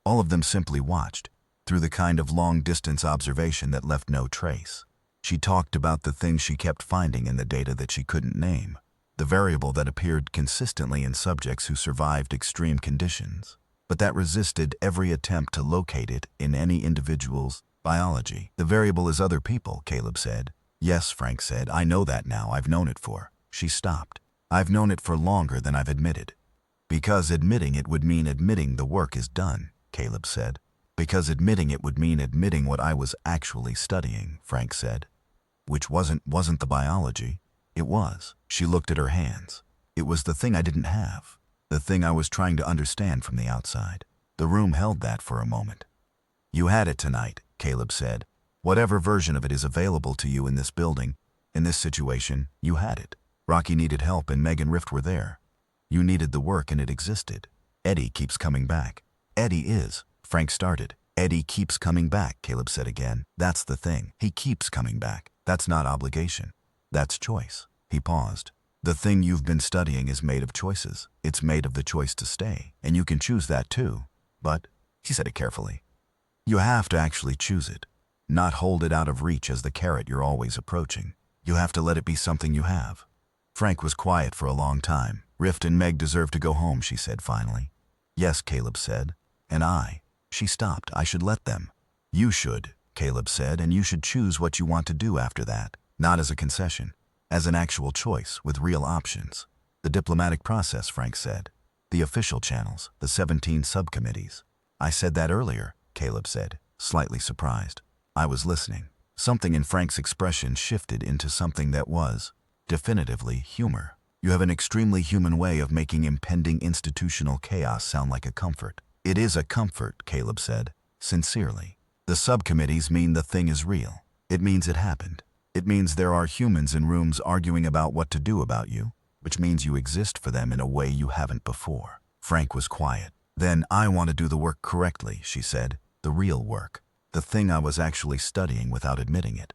All of them simply watched, through the kind of long-distance observation that left no trace. She talked about the things she kept finding in the data that she couldn't name, the variable that appeared consistently in subjects who survived extreme conditions, but that resisted every attempt to locate it in any individual's biology. "The variable is other people," Caleb said. "Yes," Frank said, "I know that now. I've known it for." She stopped. "I've known it for longer than I've admitted." "Because admitting it would mean admitting the work is done," Caleb said. "Because admitting it would mean admitting what I was actually studying," Frank said. "Which wasn't the biology. It was." She looked at her hands. "It was the thing I didn't have. The thing I was trying to understand from the outside." The room held that for a moment. "You had it tonight," Caleb said. "Whatever version of it is available to you in this building, in this situation, you had it. Rocky needed help and Meg and Rift were there. You needed the work and it existed. Eddie keeps coming back." "Eddie is," Frank started. "Eddie keeps coming back," Caleb said again. "That's the thing. He keeps coming back. That's not obligation. That's choice." He paused. "The thing you've been studying is made of choices. It's made of the choice to stay. And you can choose that too. But," he said it carefully, "you have to actually choose it. Not hold it out of reach as the carrot you're always approaching. You have to let it be something you have." Frank was quiet for a long time. "Rift and Meg deserve to go home," she said finally. "Yes," Caleb said. "And I." She stopped. "I should let them." "You should," Caleb said, "and you should choose what you want to do after that. Not as a concession. As an actual choice, with real options." "The diplomatic process," Frank said. "The official channels, the 17 subcommittees." "I said that earlier," Caleb said, slightly surprised. "I was listening." Something in Frank's expression shifted into something that was, definitively, humor. "You have an extremely human way of making impending institutional chaos sound like a comfort." "It is a comfort," Caleb said, sincerely. "The subcommittees mean the thing is real. It means it happened. It means there are humans in rooms arguing about what to do about you, which means you exist for them in a way you haven't before." Frank was quiet. "Then I want to do the work correctly," she said. "The real work. The thing I was actually studying without admitting it.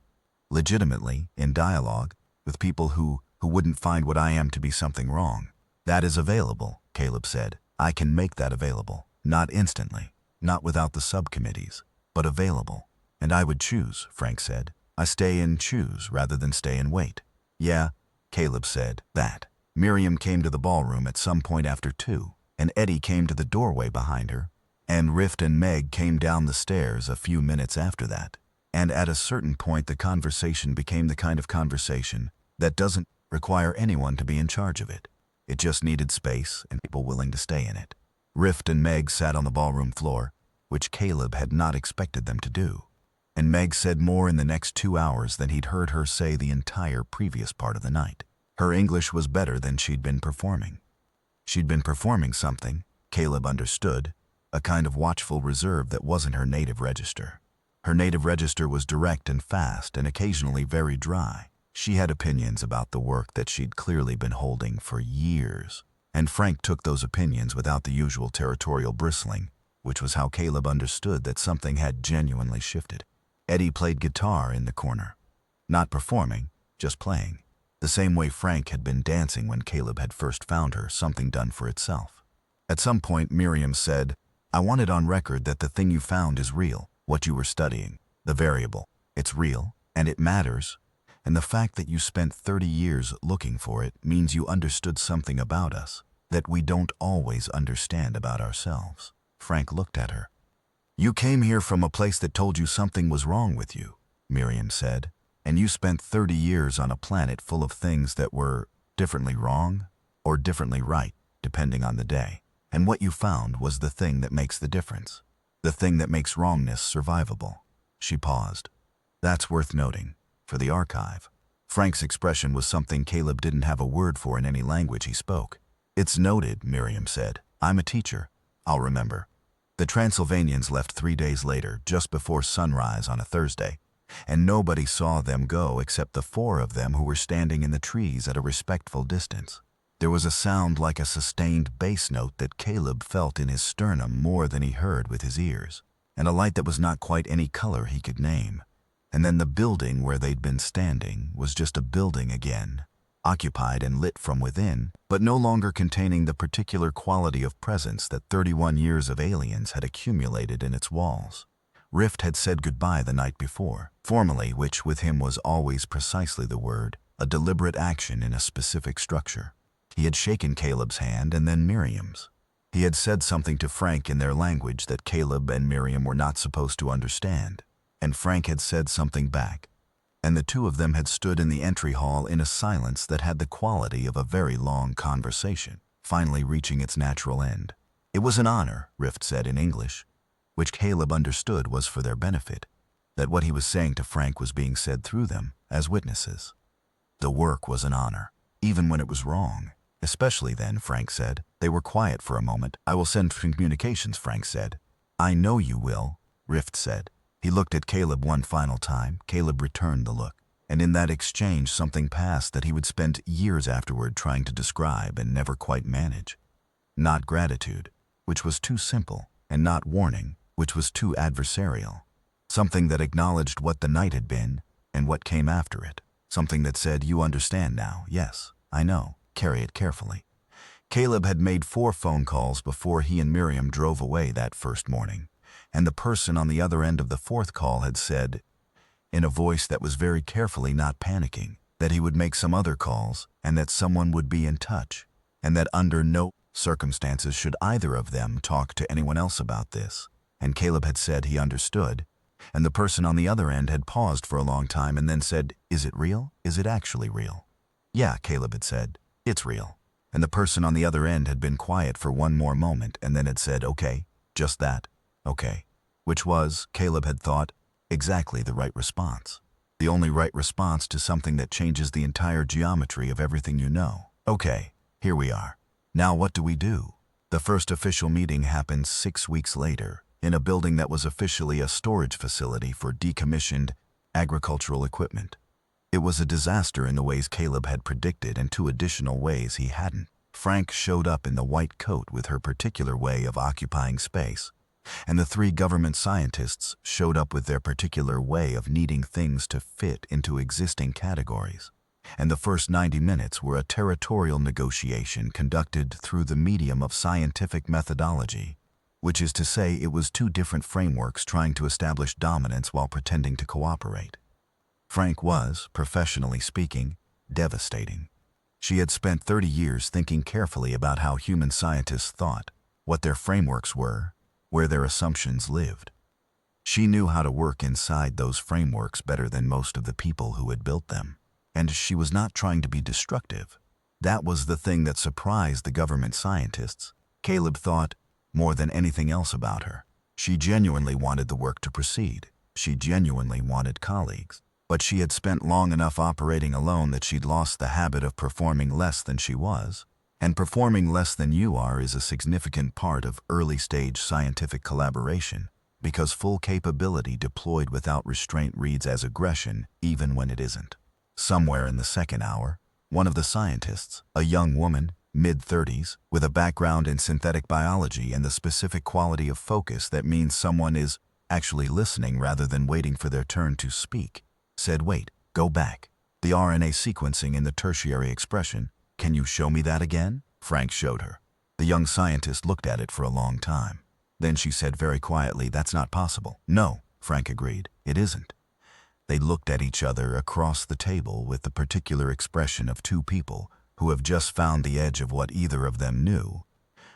Legitimately, in dialogue, with people who wouldn't find what I am to be something wrong." "That is available," Caleb said. "I can make that available. Not instantly, not without the subcommittees, but available." "And I would choose," Frank said. "I stay and choose rather than stay and wait." "Yeah," Caleb said. "That." Miriam came to the ballroom at some point after 2, and Eddie came to the doorway behind her, and Rift and Meg came down the stairs a few minutes after that. And at a certain point the conversation became the kind of conversation that doesn't require anyone to be in charge of it. It just needed space and people willing to stay in it. Rift and Meg sat on the ballroom floor, which Caleb had not expected them to do. And Meg said more in the next 2 hours than he'd heard her say the entire previous part of the night. Her English was better than she'd been performing. She'd been performing something, Caleb understood, a kind of watchful reserve that wasn't her native register. Her native register was direct and fast and occasionally very dry. She had opinions about the work that she'd clearly been holding for years. And Frank took those opinions without the usual territorial bristling, which was how Caleb understood that something had genuinely shifted. Eddie played guitar in the corner. Not performing, just playing. The same way Frank had been dancing when Caleb had first found her, something done for itself. At some point, Miriam said, "I want it on record that the thing you found is real, what you were studying, the variable. It's real, and it matters, and the fact that you spent 30 years looking for it means you understood something about us that we don't always understand about ourselves." Frank looked at her. "You came here from a place that told you something was wrong with you," Miriam said, "and you spent 30 years on a planet full of things that were differently wrong or differently right, depending on the day. And what you found was the thing that makes the difference, the thing that makes wrongness survivable." She paused. "That's worth noting, for the archive." Frank's expression was something Caleb didn't have a word for in any language he spoke. "It's noted," Miriam said. "I'm a teacher. I'll remember." The Transylvanians left 3 days later, just before sunrise on a Thursday, and nobody saw them go except the 4 of them who were standing in the trees at a respectful distance. There was a sound like a sustained bass note that Caleb felt in his sternum more than he heard with his ears, and a light that was not quite any color he could name. And then the building where they'd been standing was just a building again, occupied and lit from within, but no longer containing the particular quality of presence that 31 years of aliens had accumulated in its walls. Rift had said goodbye the night before, formally, which with him was always precisely the word, a deliberate action in a specific structure. He had shaken Caleb's hand and then Miriam's. He had said something to Frank in their language that Caleb and Miriam were not supposed to understand, and Frank had said something back, and the 2 of them had stood in the entry hall in a silence that had the quality of a very long conversation, finally reaching its natural end. It was an honor, Rift said in English, which Caleb understood was for their benefit, that what he was saying to Frank was being said through them, as witnesses. The work was an honor, even when it was wrong. Especially then, Frank said. They were quiet for a moment. "I will send communications," Frank said. "I know you will," Rift said. He looked at Caleb one final time. Caleb returned the look, and in that exchange something passed that he would spend years afterward trying to describe and never quite manage. Not gratitude, which was too simple, and not warning, which was too adversarial. Something that acknowledged what the night had been and what came after it. Something that said, "You understand now. Yes, I know. Carry it carefully." Caleb had made 4 phone calls before he and Miriam drove away that first morning, and the person on the other end of the 4th call had said, in a voice that was very carefully not panicking, that he would make some other calls and that someone would be in touch, and that under no circumstances should either of them talk to anyone else about this. And Caleb had said he understood, and the person on the other end had paused for a long time and then said, "Is it real? Is it actually real?" "Yeah," Caleb had said. "It's real." And the person on the other end had been quiet for one more moment and then had said, "Okay, just that, okay." Which was, Caleb had thought, exactly the right response. The only right response to something that changes the entire geometry of everything you know. "Okay, here we are. Now what do we do?" The first official meeting happened 6 weeks later, in a building that was officially a storage facility for decommissioned agricultural equipment. It was a disaster in the ways Caleb had predicted and 2 additional ways he hadn't. Frank showed up in the white coat with her particular way of occupying space, and the 3 government scientists showed up with their particular way of needing things to fit into existing categories. And the first 90 minutes were a territorial negotiation conducted through the medium of scientific methodology, which is to say it was 2 different frameworks trying to establish dominance while pretending to cooperate. Frank was, professionally speaking, devastating. She had spent 30 years thinking carefully about how human scientists thought, what their frameworks were, where their assumptions lived. She knew how to work inside those frameworks better than most of the people who had built them. And she was not trying to be destructive. That was the thing that surprised the government scientists, Caleb thought, more than anything else about her. She genuinely wanted the work to proceed. She genuinely wanted colleagues. But she had spent long enough operating alone that she'd lost the habit of performing less than she was. And performing less than you are is a significant part of early-stage scientific collaboration, because full capability deployed without restraint reads as aggression, even when it isn't. Somewhere in the second hour, one of the scientists, a young woman, mid-30s, with a background in synthetic biology and the specific quality of focus that means someone is actually listening rather than waiting for their turn to speak, said, "Wait, go back. The RNA sequencing in the tertiary expression, can you show me that again?" Frank showed her. The young scientist looked at it for a long time. Then she said very quietly, "That's not possible." "No," Frank agreed, "it isn't." They looked at each other across the table with the particular expression of two people who have just found the edge of what either of them knew,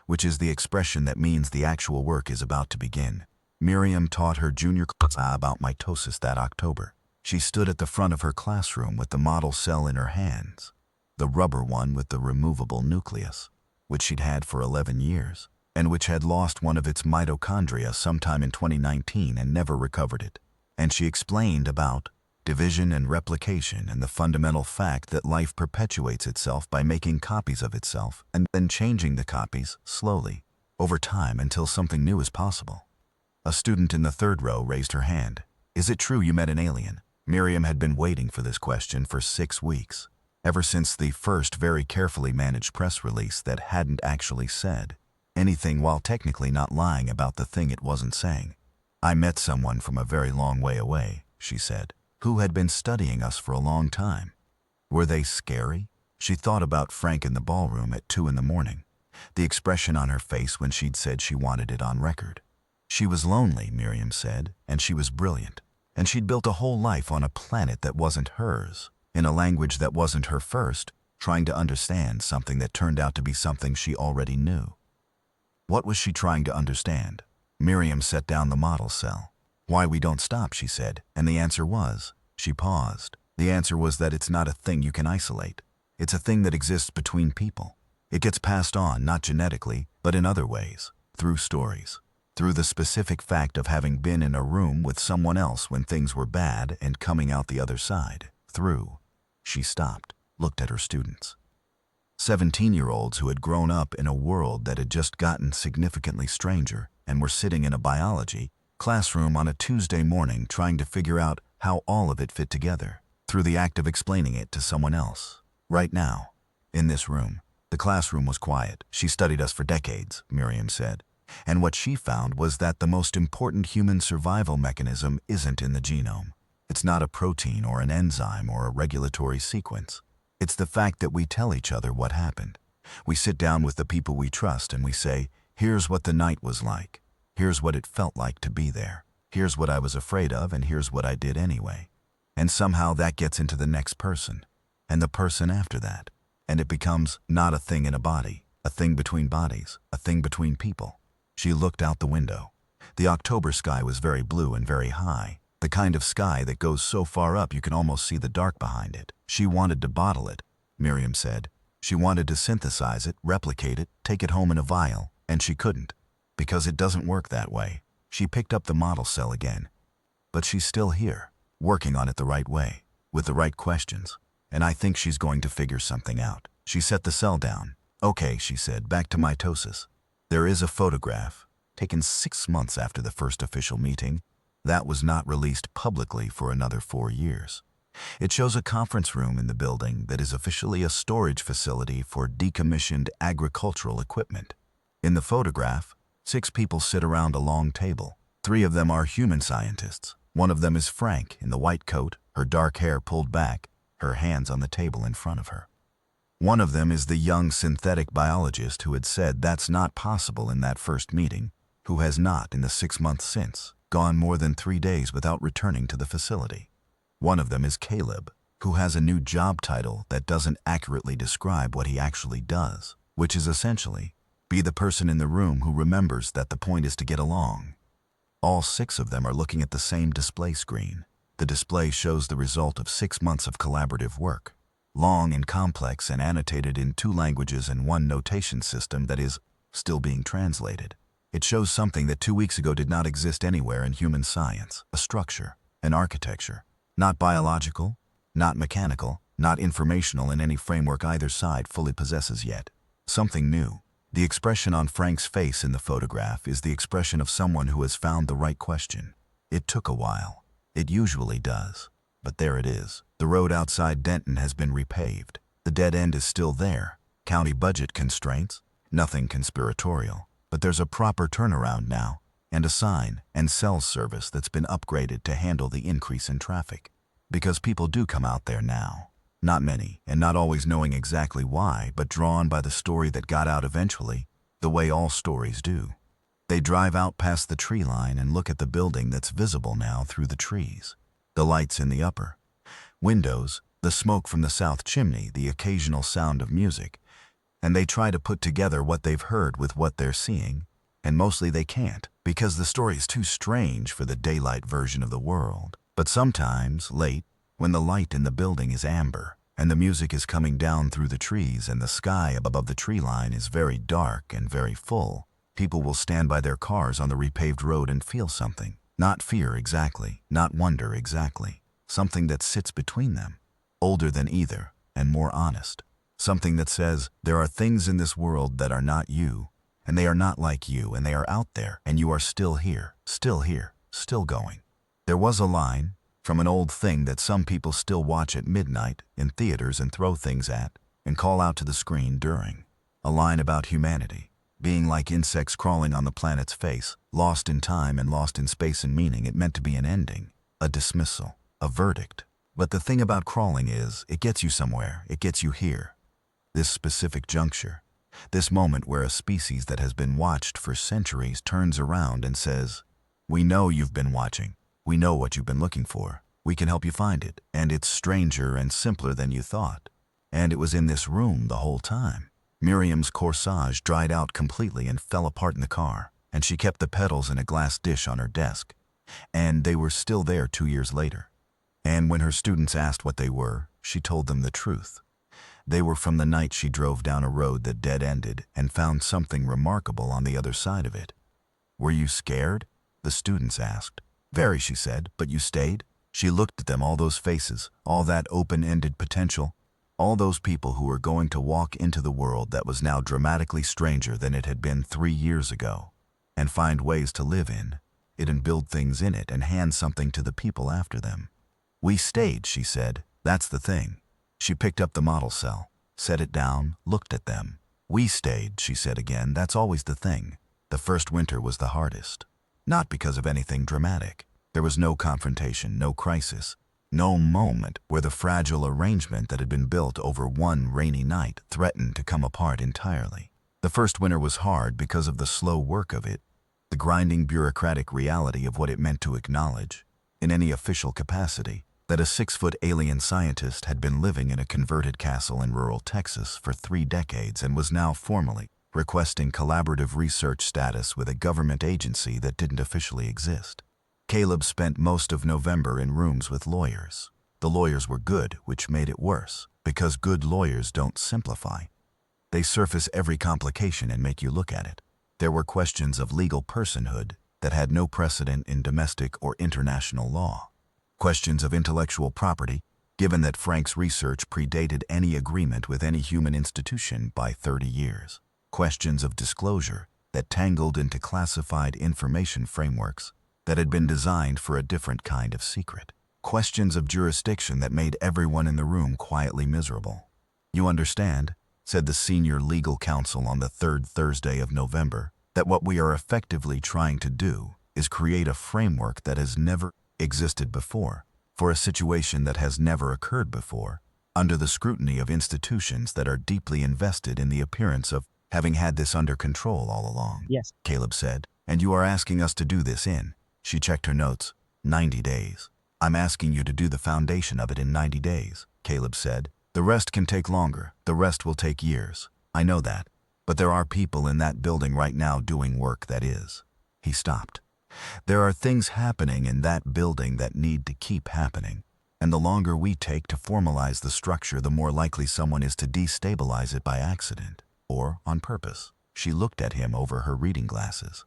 which is the expression that means the actual work is about to begin. Miriam taught her junior class about mitosis that October. She stood at the front of her classroom with the model cell in her hands, the rubber one with the removable nucleus, which she'd had for 11 years, and which had lost one of its mitochondria sometime in 2019 and never recovered it. And she explained about division and replication and the fundamental fact that life perpetuates itself by making copies of itself and then changing the copies slowly, over time until something new is possible. A student in the third row raised her hand. "Is it true you met an alien?" Miriam had been waiting for this question for 6 weeks, ever since the first very carefully managed press release that hadn't actually said anything while technically not lying about the thing it wasn't saying. "I met someone from a very long way away," she said, "who had been studying us for a long time." Were they scary? She thought about Frank in the ballroom at 2 in the morning, the expression on her face when she'd said she wanted it on record. She was lonely, Miriam said, and she was brilliant. And she'd built a whole life on a planet that wasn't hers, in a language that wasn't her first, trying to understand something that turned out to be something she already knew. What was she trying to understand? Miriam set down the model cell. "Why we don't stop," she said, and the answer was, she paused. The answer was that it's not a thing you can isolate. It's a thing that exists between people. It gets passed on, not genetically, but in other ways, through stories. Through the specific fact of having been in a room with someone else when things were bad and coming out the other side. She stopped, looked at her students. 17-year-olds who had grown up in a world that had just gotten significantly stranger and were sitting in a biology classroom on a Tuesday morning trying to figure out how all of it fit together, through the act of explaining it to someone else. Right now, in this room, the classroom was quiet. "She studied us for decades," Miriam said. And what she found was that the most important human survival mechanism isn't in the genome. It's not a protein or an enzyme or a regulatory sequence. It's the fact that we tell each other what happened. We sit down with the people we trust and we say, "Here's what the night was like. Here's what it felt like to be there. Here's what I was afraid of, and here's what I did anyway." And somehow that gets into the next person, and the person after that. And it becomes not a thing in a body, a thing between bodies, a thing between people. She looked out the window. The October sky was very blue and very high, the kind of sky that goes so far up you can almost see the dark behind it. She wanted to bottle it, Miriam said. She wanted to synthesize it, replicate it, take it home in a vial, and she couldn't, because it doesn't work that way. She picked up the model cell again. But she's still here, working on it the right way, with the right questions, and I think she's going to figure something out. She set the cell down. "Okay," she said, "back to mitosis. There is a photograph, taken 6 months after the first official meeting, that was not released publicly for another 4 years. It shows a conference room in the building that is officially a storage facility for decommissioned agricultural equipment. In the photograph, 6 people sit around a long table. 3 of them are human scientists. One of them is Frank, in the white coat, her dark hair pulled back, her hands on the table in front of her. One of them is the young synthetic biologist who had said that's not possible in that first meeting, who has not, in the 6 months since, gone more than 3 days without returning to the facility. One of them is Caleb, who has a new job title that doesn't accurately describe what he actually does, which is essentially, be the person in the room who remembers that the point is to get along. All 6 of them are looking at the same display screen. The display shows the result of 6 months of collaborative work. Long and complex and annotated in 2 languages and 1 notation system that is still being translated. It shows something that 2 weeks ago did not exist anywhere in human science, a structure, an architecture, not biological, not mechanical, not informational in any framework either side fully possesses yet. Something new, The expression on Frank's face in the photograph is the expression of someone who has found the right question. It took a while. It usually does. But there it is. The road outside Denton has been repaved. The dead end is still there. County budget constraints? Nothing conspiratorial. But there's a proper turnaround now, and a sign and cell service that's been upgraded to handle the increase in traffic. Because people do come out there now. Not many, and not always knowing exactly why, but drawn by the story that got out eventually, the way all stories do. They drive out past the tree line and look at the building that's visible now through the trees. The lights in the upper windows, the smoke from the south chimney, the occasional sound of music, and they try to put together what they've heard with what they're seeing, and mostly they can't, because the story is too strange for the daylight version of the world. But sometimes, late, when the light in the building is amber, and the music is coming down through the trees and the sky above the tree line is very dark and very full, people will stand by their cars on the repaved road and feel something. Not fear exactly, not wonder exactly. Something that sits between them, older than either, and more honest. Something that says, there are things in this world that are not you, and they are not like you, and they are out there, and you are still here, still going. There was a line from an old thing that some people still watch at midnight in theaters and throw things at and call out to the screen during. A line about humanity, being like insects crawling on the planet's face, lost in time and lost in space and meaning. It meant to be an ending, a dismissal, a verdict. But the thing about crawling is, it gets you somewhere, it gets you here. This specific juncture, this moment where a species that has been watched for centuries turns around and says, we know you've been watching. We know what you've been looking for. We can help you find it, and it's stranger and simpler than you thought. And it was in this room the whole time. Miriam's corsage dried out completely and fell apart in the car, and she kept the petals in a glass dish on her desk. And they were still there 2 years later. And when her students asked what they were, she told them the truth. They were from the night she drove down a road that dead-ended and found something remarkable on the other side of it. Were you scared? The students asked. Very, she said, but you stayed? She looked at them, all those faces, all that open-ended potential, all those people who were going to walk into the world that was now dramatically stranger than it had been 3 years ago, and find ways to live in it and build things in it and hand something to the people after them. We stayed, she said. That's the thing. She picked up the model cell, set it down, looked at them. We stayed, she said again. That's always the thing. The first winter was the hardest. Not because of anything dramatic. There was no confrontation, no crisis, no moment where the fragile arrangement that had been built over one rainy night threatened to come apart entirely. The first winter was hard because of the slow work of it, the grinding bureaucratic reality of what it meant to acknowledge, in any official capacity, that a 6-foot alien scientist had been living in a converted castle in rural Texas for 3 decades and was now formally requesting collaborative research status with a government agency that didn't officially exist. Caleb spent most of November in rooms with lawyers. The lawyers were good, which made it worse, because good lawyers don't simplify. They surface every complication and make you look at it. There were questions of legal personhood that had no precedent in domestic or international law. Questions of intellectual property, given that Frank's research predated any agreement with any human institution by 30 years. Questions of disclosure that tangled into classified information frameworks that had been designed for a different kind of secret. Questions of jurisdiction that made everyone in the room quietly miserable. You understand, said the senior legal counsel on the 3rd Thursday of November, that what we are effectively trying to do is create a framework that has never existed before, for a situation that has never occurred before, under the scrutiny of institutions that are deeply invested in the appearance of having had this under control all along. Yes, Caleb said, and you are asking us to do this in, she checked her notes, 90 days. I'm asking you to do the foundation of it in 90 days, Caleb said. The rest can take longer, the rest will take years. I know that, but there are people in that building right now doing work that is. He stopped. There are things happening in that building that need to keep happening, and the longer we take to formalize the structure, the more likely someone is to destabilize it by accident. Or on purpose. She looked at him over her reading glasses.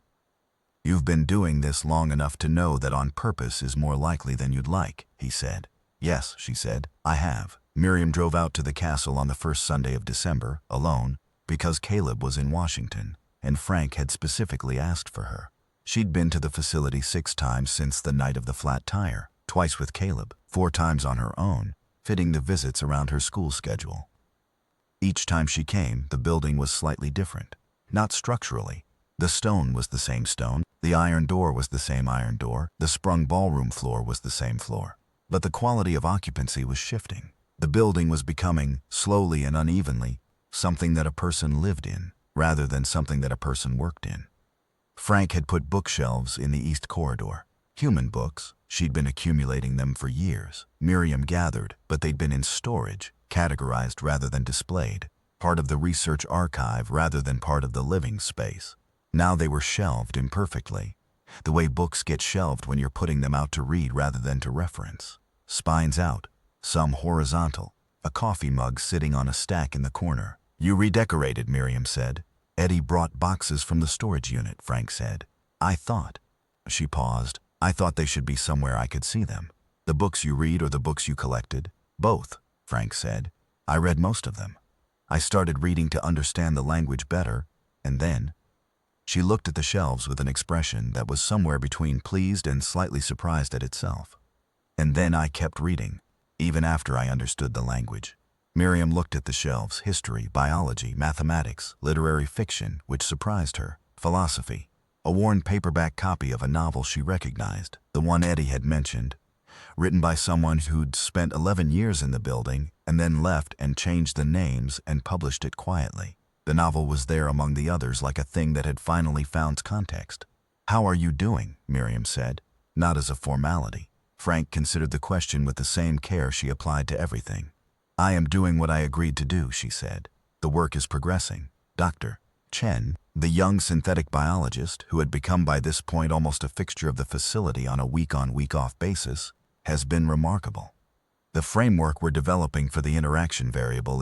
You've been doing this long enough to know that on purpose is more likely than you'd like, he said. Yes, she said, I have. Miriam drove out to the castle on the first Sunday of December, alone, because Caleb was in Washington, and Frank had specifically asked for her. She'd been to the facility 6 times since the night of the flat tire, twice with Caleb, 4 times on her own, fitting the visits around her school schedule. Each time she came, the building was slightly different. Not structurally. The stone was the same stone, the iron door was the same iron door, the sprung ballroom floor was the same floor. But the quality of occupancy was shifting. The building was becoming, slowly and unevenly, something that a person lived in, rather than something that a person worked in. Frank had put bookshelves in the east corridor. Human books, she'd been accumulating them for years. Miriam gathered, but they'd been in storage, categorized rather than displayed, part of the research archive rather than part of the living space. Now they were shelved imperfectly, the way books get shelved when you're putting them out to read rather than to reference. Spines out, some horizontal, a coffee mug sitting on a stack in the corner. You redecorated, Miriam said. Eddie brought boxes from the storage unit, Frank said. I thought. She paused. I thought they should be somewhere I could see them. The books you read or the books you collected? Both, Frank said. I read most of them. I started reading to understand the language better, and then... She looked at the shelves with an expression that was somewhere between pleased and slightly surprised at itself. And then I kept reading, even after I understood the language. Miriam looked at the shelves, history, biology, mathematics, literary fiction, which surprised her, philosophy, a worn paperback copy of a novel she recognized, the one Eddie had mentioned, written by someone who'd spent 11 years in the building and then left and changed the names and published it quietly. The novel was there among the others like a thing that had finally found context. How are you doing? Miriam said, not as a formality. Frank considered the question with the same care she applied to everything. I am doing what I agreed to do, she said. The work is progressing. Dr. Chen, the young synthetic biologist who had become by this point almost a fixture of the facility on a week-on week-off basis, has been remarkable. The framework we're developing for the interaction variable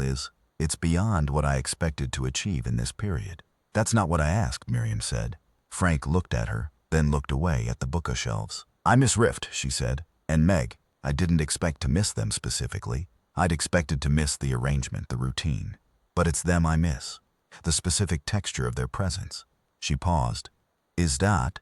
it's beyond what I expected to achieve in this period. That's not what I asked, Miriam said. Frank looked at her, then looked away at the bookshelves. I miss Rift, she said, and Meg. I didn't expect to miss them specifically. I'd expected to miss the arrangement, the routine. But it's them I miss. The specific texture of their presence. She paused. Is that?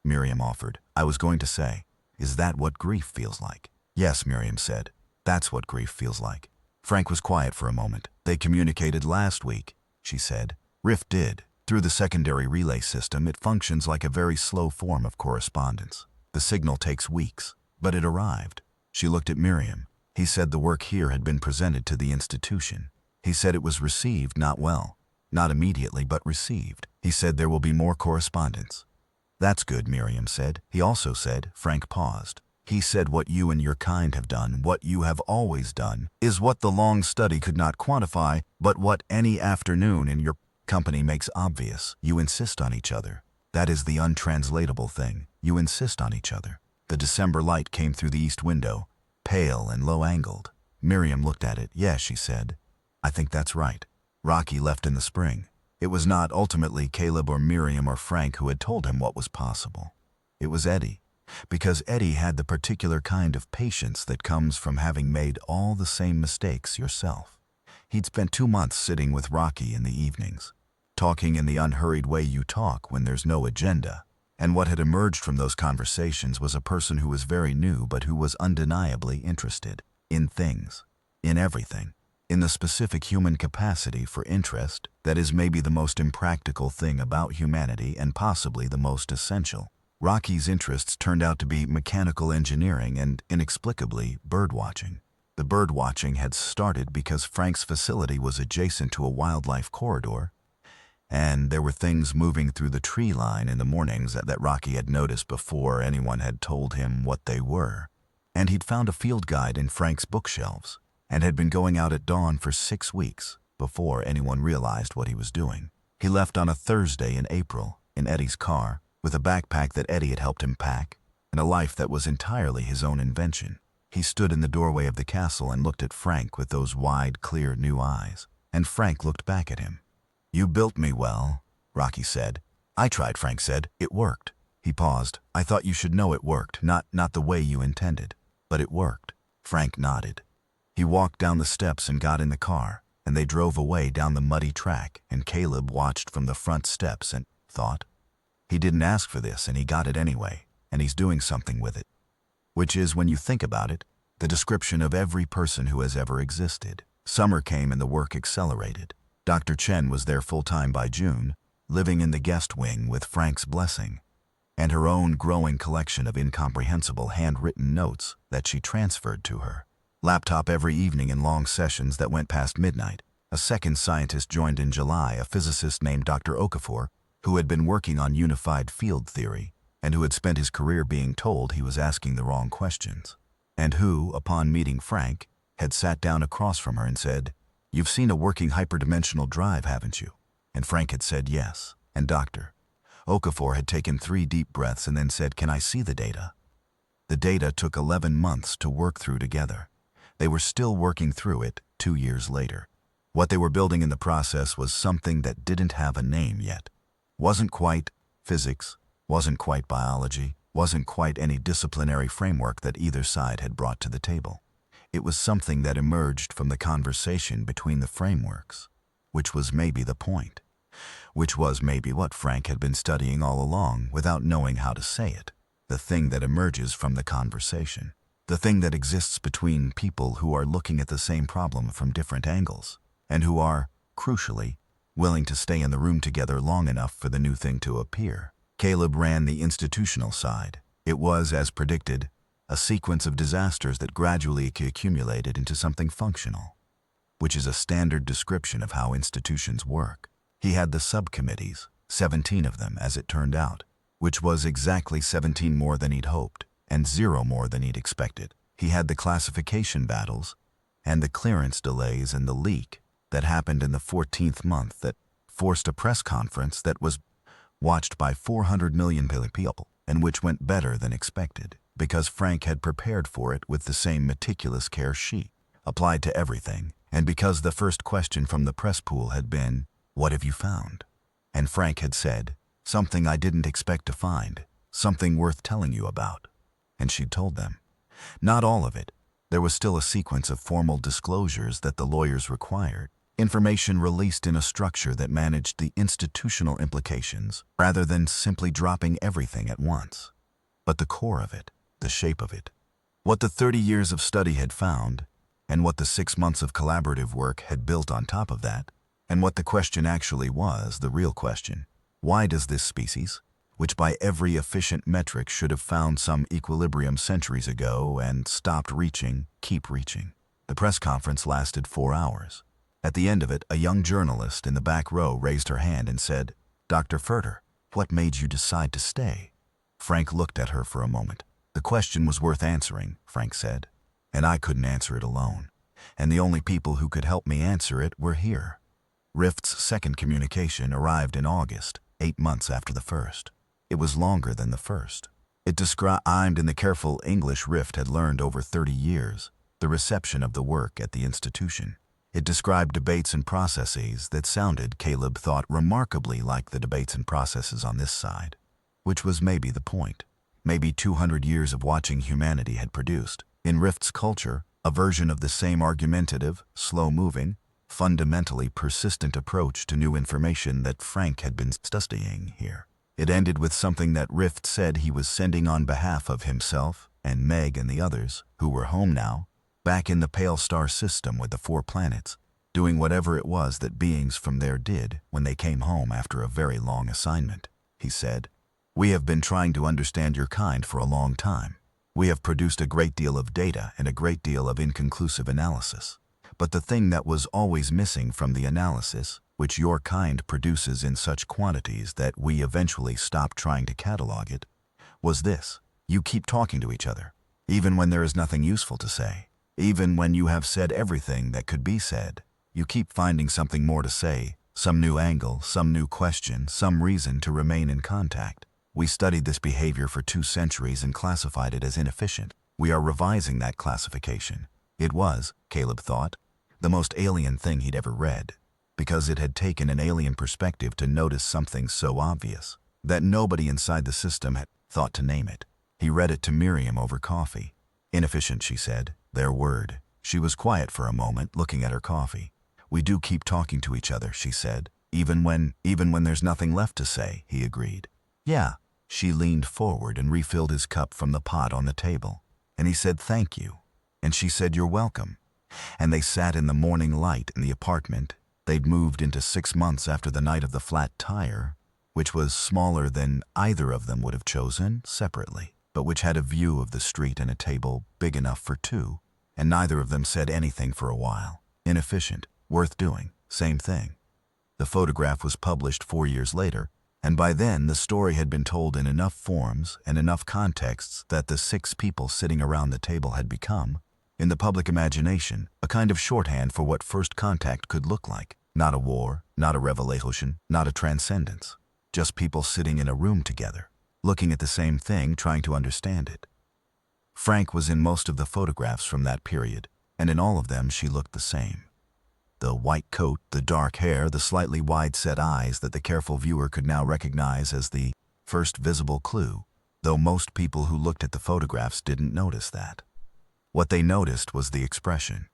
Miriam offered. I was going to say, is that what grief feels like? Yes, Miriam said. That's what grief feels like. Frank was quiet for a moment. They communicated last week, she said. Rift did. Through the secondary relay system, it functions like a very slow form of correspondence. The signal takes weeks, but it arrived. She looked at Miriam. He said the work here had been presented to the institution. He said it was received not well. Not immediately, but received. He said there will be more correspondence. That's good, Miriam said. He also said, Frank paused. He said what you and your kind have done, what you have always done, is what the long study could not quantify, but what any afternoon in your company makes obvious. You insist on each other. That is the untranslatable thing. You insist on each other. The December light came through the east window, pale and low-angled. Miriam looked at it. Yes, she said. I think that's right. Rocky left in the spring. It was not ultimately Caleb or Miriam or Frank who had told him what was possible. It was Eddie. Because Eddie had the particular kind of patience that comes from having made all the same mistakes yourself. He'd spent 2 months sitting with Rocky in the evenings, talking in the unhurried way you talk when there's no agenda. And what had emerged from those conversations was a person who was very new but who was undeniably interested in things, in everything, in the specific human capacity for interest that is maybe the most impractical thing about humanity and possibly the most essential. Rocky's interests turned out to be mechanical engineering and, inexplicably, birdwatching. The birdwatching had started because Frank's facility was adjacent to a wildlife corridor, and there were things moving through the tree line in the mornings that Rocky had noticed before anyone had told him what they were. And he'd found a field guide in Frank's bookshelves, and had been going out at dawn for 6 weeks before anyone realized what he was doing. He left on a Thursday in April, in Eddie's car, with a backpack that Eddie had helped him pack, and a life that was entirely his own invention. He stood in the doorway of the castle and looked at Frank with those wide, clear, new eyes, and Frank looked back at him. You built me well, Rocky said. I tried, Frank said. It worked. He paused. I thought you should know it worked, not the way you intended. But it worked. Frank nodded. He walked down the steps and got in the car. and they drove away down the muddy track, and Caleb watched from the front steps and thought, he didn't ask for this and he got it anyway, and he's doing something with it. Which is, when you think about it, the description of every person who has ever existed. Summer came and the work accelerated. Dr. Chen was there full-time by June, living in the guest wing with Frank's blessing, and her own growing collection of incomprehensible handwritten notes that she transferred to her laptop every evening in long sessions that went past midnight. A second scientist joined in July, a physicist named Dr. Okafor, who had been working on unified field theory and who had spent his career being told he was asking the wrong questions, and who, upon meeting Frank, had sat down across from her and said, "You've seen a working hyperdimensional drive, haven't you?" And Frank had said yes, and Dr. Okafor had taken 3 deep breaths and then said, "Can I see the data?" The data took 11 months to work through together. They were still working through it 2 years later. What they were building in the process was something that didn't have a name yet. Wasn't quite physics, wasn't quite biology, wasn't quite any disciplinary framework that either side had brought to the table. It was something that emerged from the conversation between the frameworks, which was maybe the point, which was maybe what Frank had been studying all along without knowing how to say it. The thing that emerges from the conversation. The thing that exists between people who are looking at the same problem from different angles, and who are, crucially, willing to stay in the room together long enough for the new thing to appear. Caleb ran the institutional side. It was, as predicted, a sequence of disasters that gradually accumulated into something functional, which is a standard description of how institutions work. He had the subcommittees, 17 of them as it turned out, which was exactly 17 more than he'd hoped, and 0 more than he'd expected. He had the classification battles, and the clearance delays and the leak that happened in the 14th month that forced a press conference that was watched by 400 million people, and which went better than expected, because Frank had prepared for it with the same meticulous care she applied to everything, and because the first question from the press pool had been, "What have you found?" And Frank had said, "Something I didn't expect to find, something worth telling you about." And she'd told them. Not all of it. There was still a sequence of formal disclosures that the lawyers required, information released in a structure that managed the institutional implications rather than simply dropping everything at once. But the core of it, the shape of it, what the 30 years of study had found, and what the 6 months of collaborative work had built on top of that, and what the question actually was, the real question. Why does this species, which by every efficient metric should have found some equilibrium centuries ago and stopped reaching, keep reaching? The press conference lasted 4 hours. At the end of it, a young journalist in the back row raised her hand and said, "Dr. Furter, what made you decide to stay?" Frank looked at her for a moment. "The question was worth answering," Frank said, "and I couldn't answer it alone. And the only people who could help me answer it were here." Rift's second communication arrived in August, 8 months after the first. It was longer than the first. It described, in the careful English Rift had learned over 30 years, the reception of the work at the institution. It described debates and processes that sounded, Caleb thought, remarkably like the debates and processes on this side, which was maybe the point. Maybe 200 years of watching humanity had produced, in Rift's culture, a version of the same argumentative, slow-moving, fundamentally persistent approach to new information that Frank had been studying here. It ended with something that Rift said he was sending on behalf of himself and Meg and the others, who were home now, back in the Pale Star system with the 4 planets, doing whatever it was that beings from there did when they came home after a very long assignment. He said, "We have been trying to understand your kind for a long time. We have produced a great deal of data and a great deal of inconclusive analysis. But the thing that was always missing from the analysis, which your kind produces in such quantities that we eventually stopped trying to catalog it, was this: you keep talking to each other, even when there is nothing useful to say. Even when you have said everything that could be said, you keep finding something more to say, some new angle, some new question, some reason to remain in contact. We studied this behavior for 2 centuries and classified it as inefficient. We are revising that classification." It was, Caleb thought, the most alien thing he'd ever read, because it had taken an alien perspective to notice something so obvious that nobody inside the system had thought to name it. He read it to Miriam over coffee. "Inefficient," she said, their word. She was quiet for a moment, looking at her coffee. We do keep talking to each other, she said. Even when there's nothing left to say, he agreed. Yeah. She leaned forward and refilled his cup from the pot on the table. And he said thank you. And she said you're welcome. And they sat in the morning light in the apartment they'd moved into 6 months after the night of the flat tire, which was smaller than either of them would have chosen separately, but which had a view of the street and a table big enough for two, and neither of them said anything for a while. Inefficient, worth doing, same thing. The photograph was published 4 years later, and by then the story had been told in enough forms and enough contexts that the 6 people sitting around the table had become, in the public imagination, a kind of shorthand for what first contact could look like. Not a war, not a revelation, not a transcendence. Just people sitting in a room together, looking at the same thing, trying to understand it. Frank was in most of the photographs from that period, and in all of them she looked the same. The white coat, the dark hair, the slightly wide-set eyes that the careful viewer could now recognize as the first visible clue, though most people who looked at the photographs didn't notice that. What they noticed was the expression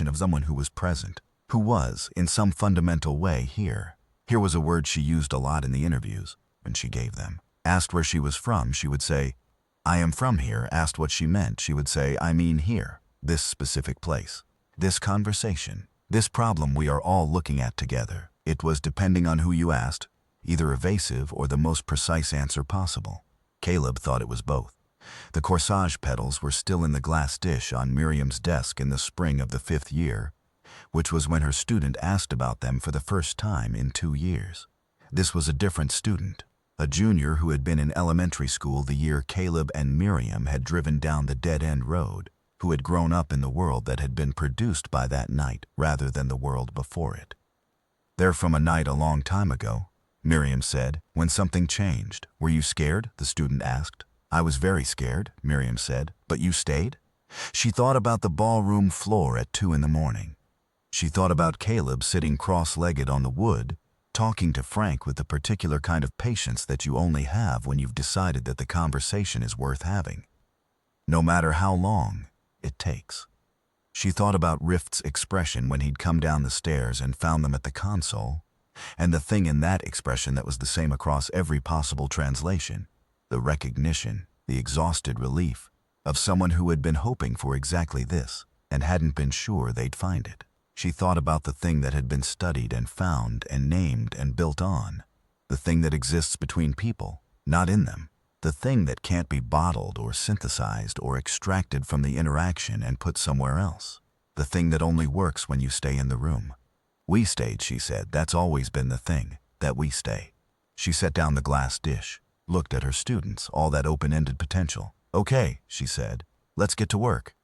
of someone who was present, who was, in some fundamental way, here. Here was a word she used a lot in the interviews, when she gave them. Asked where she was from, she would say, I am from here. Asked what she meant, she would say, I mean here, this specific place, this conversation, this problem we are all looking at together. It was, depending on who you asked, either evasive or the most precise answer possible. Caleb thought it was both. The corsage petals were still in the glass dish on Miriam's desk in the spring of the 5th year, which was when her student asked about them for the first time in 2 years. This was a different student, a junior who had been in elementary school the year Caleb and Miriam had driven down the dead-end road, who had grown up in the world that had been produced by that night rather than the world before it. They're from a night a long time ago, Miriam said, when something changed. Were you scared? The student asked. I was very scared, Miriam said. But you stayed? She thought about the ballroom floor at 2 in the morning. She thought about Caleb sitting cross-legged on the wood, talking to Frank with the particular kind of patience that you only have when you've decided that the conversation is worth having, no matter how long it takes. She thought about Rift's expression when he'd come down the stairs and found them at the console, and the thing in that expression that was the same across every possible translation, the recognition, the exhausted relief of someone who had been hoping for exactly this and hadn't been sure they'd find it. She thought about the thing that had been studied and found and named and built on, the thing that exists between people, not in them, the thing that can't be bottled or synthesized or extracted from the interaction and put somewhere else, the thing that only works when you stay in the room. We stayed, she said. That's always been the thing, that we stay. She set down the glass dish, looked at her students, all that open-ended potential. Okay, she said, let's get to work.